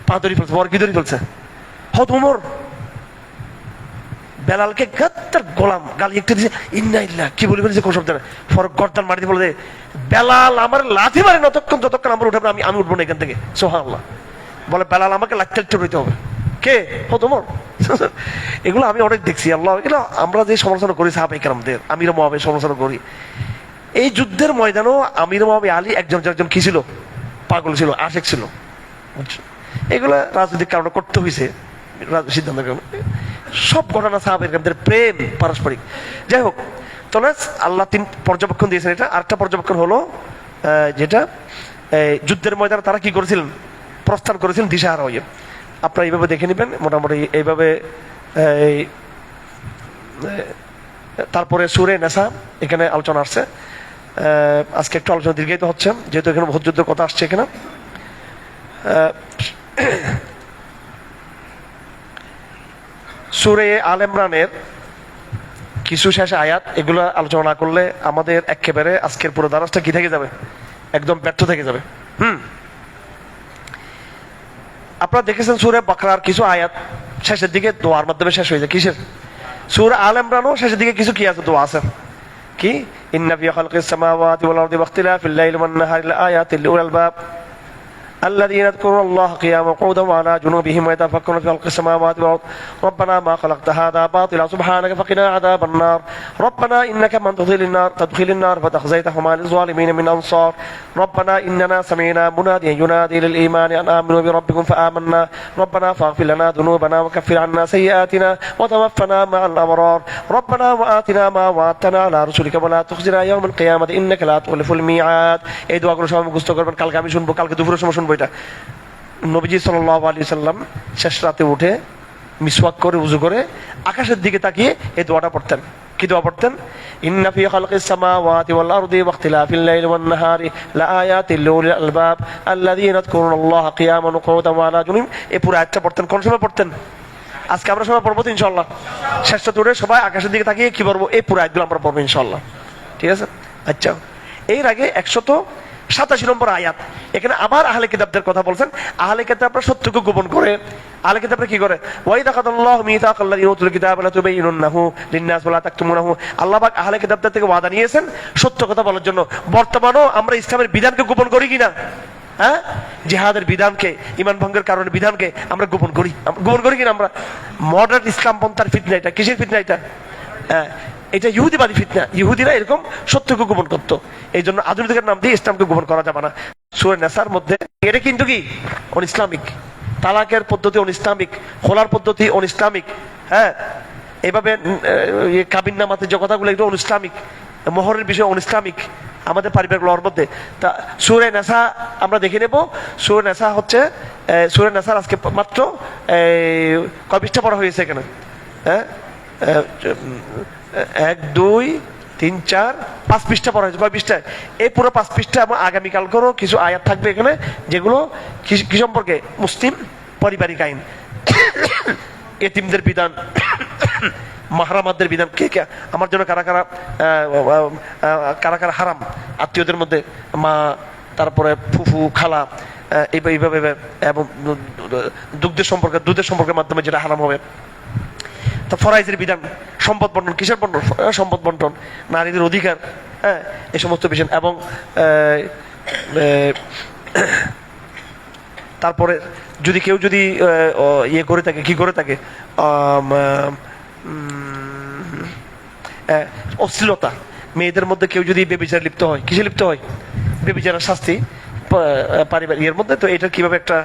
পা ধরে ফেলছে, পরে কি ধরে ফেলছে, হত উমর বেলালকে গাত্তার গোলাম গালি একটা দিয়েছে, ইন্না ইল্লাহ কি বলে ফেলেছে কোন শব্দ, পরে গর্দান মারিতে বলে বেলাল আমার লাথি মারে যতক্ষণ আমার উঠাবে আমি উঠবো না এখান থেকে। সুবহানাল্লাহ। বলে বেলাল আমাকে লাথি উঠাইতে হবে। কে? হত উমর। এগুলো আমি অনেক দেখছি। আল্লাহ, এগুলো আমরা যে সমালোচনা করি সাহাবায়ে কেরামদের, আমির মুআবিয়ার সমালোচনা করি, এই যুদ্ধের ময়দানেও আমির মুআবিয়া আলী একজন কি ছিল, পাগল ছিল, আশেক ছিল। এগুলা রাজনৈতিক কারণে করতে হয়েছে, সিদ্ধান্ত সব ঘটনা সাহাবায়ে কেরামদের প্রেম পারস্পরিক। যাই হোক, তাহলে আল্লাহ 3 পর্যবেক্ষণ দিয়েছেন। এটা আরেকটা পর্যবেক্ষণ হলো যেটা যুদ্ধের ময়দানে তারা কি করেছিলেন, প্রস্থান করেছিলেন দিশাহারা হয়ে। আপনারা এইভাবে দেখে নেবেন মোটামুটি এইভাবে। তারপরে সূরা নিসা এখানে আলোচনা আসছে, আজকে একটু আলোচনা দীর্ঘায়িত হচ্ছে যেহেতু এখানে উহুদ যুদ্ধের কথা আসছে। এখানে সূরা আল ইমরানের কিছু শেষ আয়াত, এগুলো আলোচনা না করলে আমাদের একেবারে আজকের পুরো দারাজটা কি থেকে যাবে, একদম ব্যর্থ থেকে যাবে। আপনারা দেখেছেন সূরা বাকরার কিছু আয়াত শেষের দিকে দোয়ার মাধ্যমে শেষ হয়ে যায়। কিসের? সূরা আল ইমরানও শেষের দিকে কিছু কি আছে, দোয়া আছে। কি? ইন্না ফি খালকিস সামাওয়াতি ওয়াল আরদি ওয়াখতিলাফিল লাইলি ওয়ান নাহারি লাআয়াতিন লিউলিল আলবাব الذين يذكرون الله قياما وقعودا وعلى جنوبهم ويتفكرون في خلق السماوات والارض ربنا ما خلقت هذا باطلا سبحانك فقنا عذاب النار ربنا انك من تدخل النار فتخزيته وما للظالمين من انصار ربنا اننا سمعنا مناديا ينادي للايمان ان امنوا بربكم فامنا ربنا فاغفر لنا ذنوبنا وكفر عنا سيئاتنا وتوفنا مع الابرار ربنا واتنا ما وعدتنا على رسلك ولا تخزنا يوم القيامه انك لا تخلف الميعاد। এই দোয়াগুলো সবাই মুখস্থ করবেন, কালকে আমি শুনবো, কালকে দুপুরের সময় শুনবো। এটা নবীজি সাল্লাল্লাহু আলাইহি সাল্লাম শেষ রাতে উঠে মিসওয়াক করে উযু করে আকাশের দিকে তাকিয়ে এই দোয়াটা পড়তেন। কি দোয়া পড়তেন? ইন্না ফি খালকিস সামাওয়াতি ওয়াল আরদি ওয়াখতিলাফিল লাইলি ওয়ান নাহারি লাআয়াতিন লিউলিল আলবাব আল্লাযীনা ইয়াযকুরুনাল্লাহা কিয়ামান ওয়া কুউদান ওয়া আলা জুনুবহিম। এই পুরো আয়াতটা পড়তেন। কোন সময় পড়তেন? আজকে আমরা সবাই পড়বো তো ইনশাআল্লাহ। শেষ রাতে উঠে সবাই আকাশের দিকে তাকিয়ে কি পড়বো? এই পুরো আয়াতগুলো আমরা পড়বো ইনশাআল্লাহ। ঠিক আছে? আচ্ছা, এর আগে 187 নম্বর আয়াত, এখানে আবার আহলে কিতাবদের কথা বলছেন। আহলে কিতাবরা সত্যকে গোপন করে। আহলে কিতাবরা কি করে? ওয়াইদা কাদাল্লাহু মিসাকাল্লাযিনা উতুল কিতাবা লা তুবাইয়িনুন্নাহু লিন-নাস ওয়া লা তাকতুমুনাহু। আল্লাহ পাক আহলে কিতাবদের থেকে ওয়াদা নিয়েছেন সত্য কথা বলার জন্য। বর্তমানেও আমরা ইসলামের বিধানকে গোপন করি কিনা? হ্যাঁ, জিহাদের বিধানকে, ঈমান ভঙ্গের কারণে বিধানকে আমরা গোপন করি। গোপন করি কিনা আমরা? মডার্ন ইসলাম পন্থার ফিতনা এটা। কিসের ফিতনা এটা? হ্যাঁ, এটা ইহুদিবাদী ফিতনা। ইহুদিরা এরকম সত্যকে গোপন করতো, এই জন্য আধুনিকের নাম দিয়ে ইসলামকে গোপন করা যাবে না। সূরা নিসার মধ্যে এটা কিন্তু কি অন ইসলামিক, তালাকের পদ্ধতি অন ইসলামিক, খোলার পদ্ধতি অন ইসলামিক। হ্যাঁ, এইভাবে কাবিন নামাতে যে কথাগুলো এগুলো অন ইসলামিক, মোহরের বিষয় অন ইসলামিক আমাদের পারিবারিক লর মধ্যে। তা সূরা নিসা আমরা দেখে নেব। সূরা নিসা হচ্ছে সূরা নিসার আজকে মাত্র কয় পৃষ্ঠা পড়া হয়েছে এখানে? হ্যাঁ, 1 2 3 4 5 পৃষ্ঠা পড়া হয়েছে। কয় পৃষ্ঠায়? এই পুরো 5 পৃষ্ঠা। এবং আগামীকাল করেও কিছু আয়াত থাকবে এখানে, যেগুলো কি সম্পর্কে? মুসলিম পারিবারিক আইন, এতিমদের বিধান, মাহরামাদের বিধান, কে কে আমার জন্য কারা কারা হারাম, আত্মীয়দের মধ্যে মা, তারপরে ফুফু, খালা, এইভাবে, এবং দুধের সম্পর্কের মাধ্যমে যেটা হারাম হবে। তো ফরাইজের বিধান, সম্পদ বন্টন, কিসের বন্টন? সম্পদ বন্টন, নারীদের অধিকার, হ্যাঁ, এই সমস্ত বিষয়। এবং তারপরে যদি কেউ যদি ইয়ে করে থাকে, কি করে থাকে, অশ্লীলতা, মেয়েদের মধ্যে কেউ যদি বেবিচার লিপ্ত হয়, কিসে লিপ্ত হয়? বেবিচারের শাস্তি পারিবারিক এর মধ্যে। তো এটা কিভাবে একটা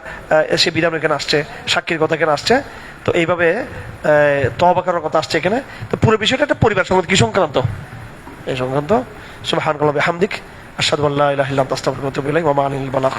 সে বিধান এখানে আসছে, সাক্ষীর কথা এখানে আসছে। তো এইভাবে তওবা করার কথা আসছে এখানে। তো পুরো বিষয়টা একটা পরিবার সংক্রান্ত, কি সংক্রান্ত? এই সংক্রান্ত। সুবহানাল্লাহি ওয়া বিহামদিহি আশহাদু আল্লা ইলাহা ইল্লা আনতা আস্তাগফিরুকা ওয়া আতুবু ইলাইহি ওয়া মা আলাইহিল বালাগ।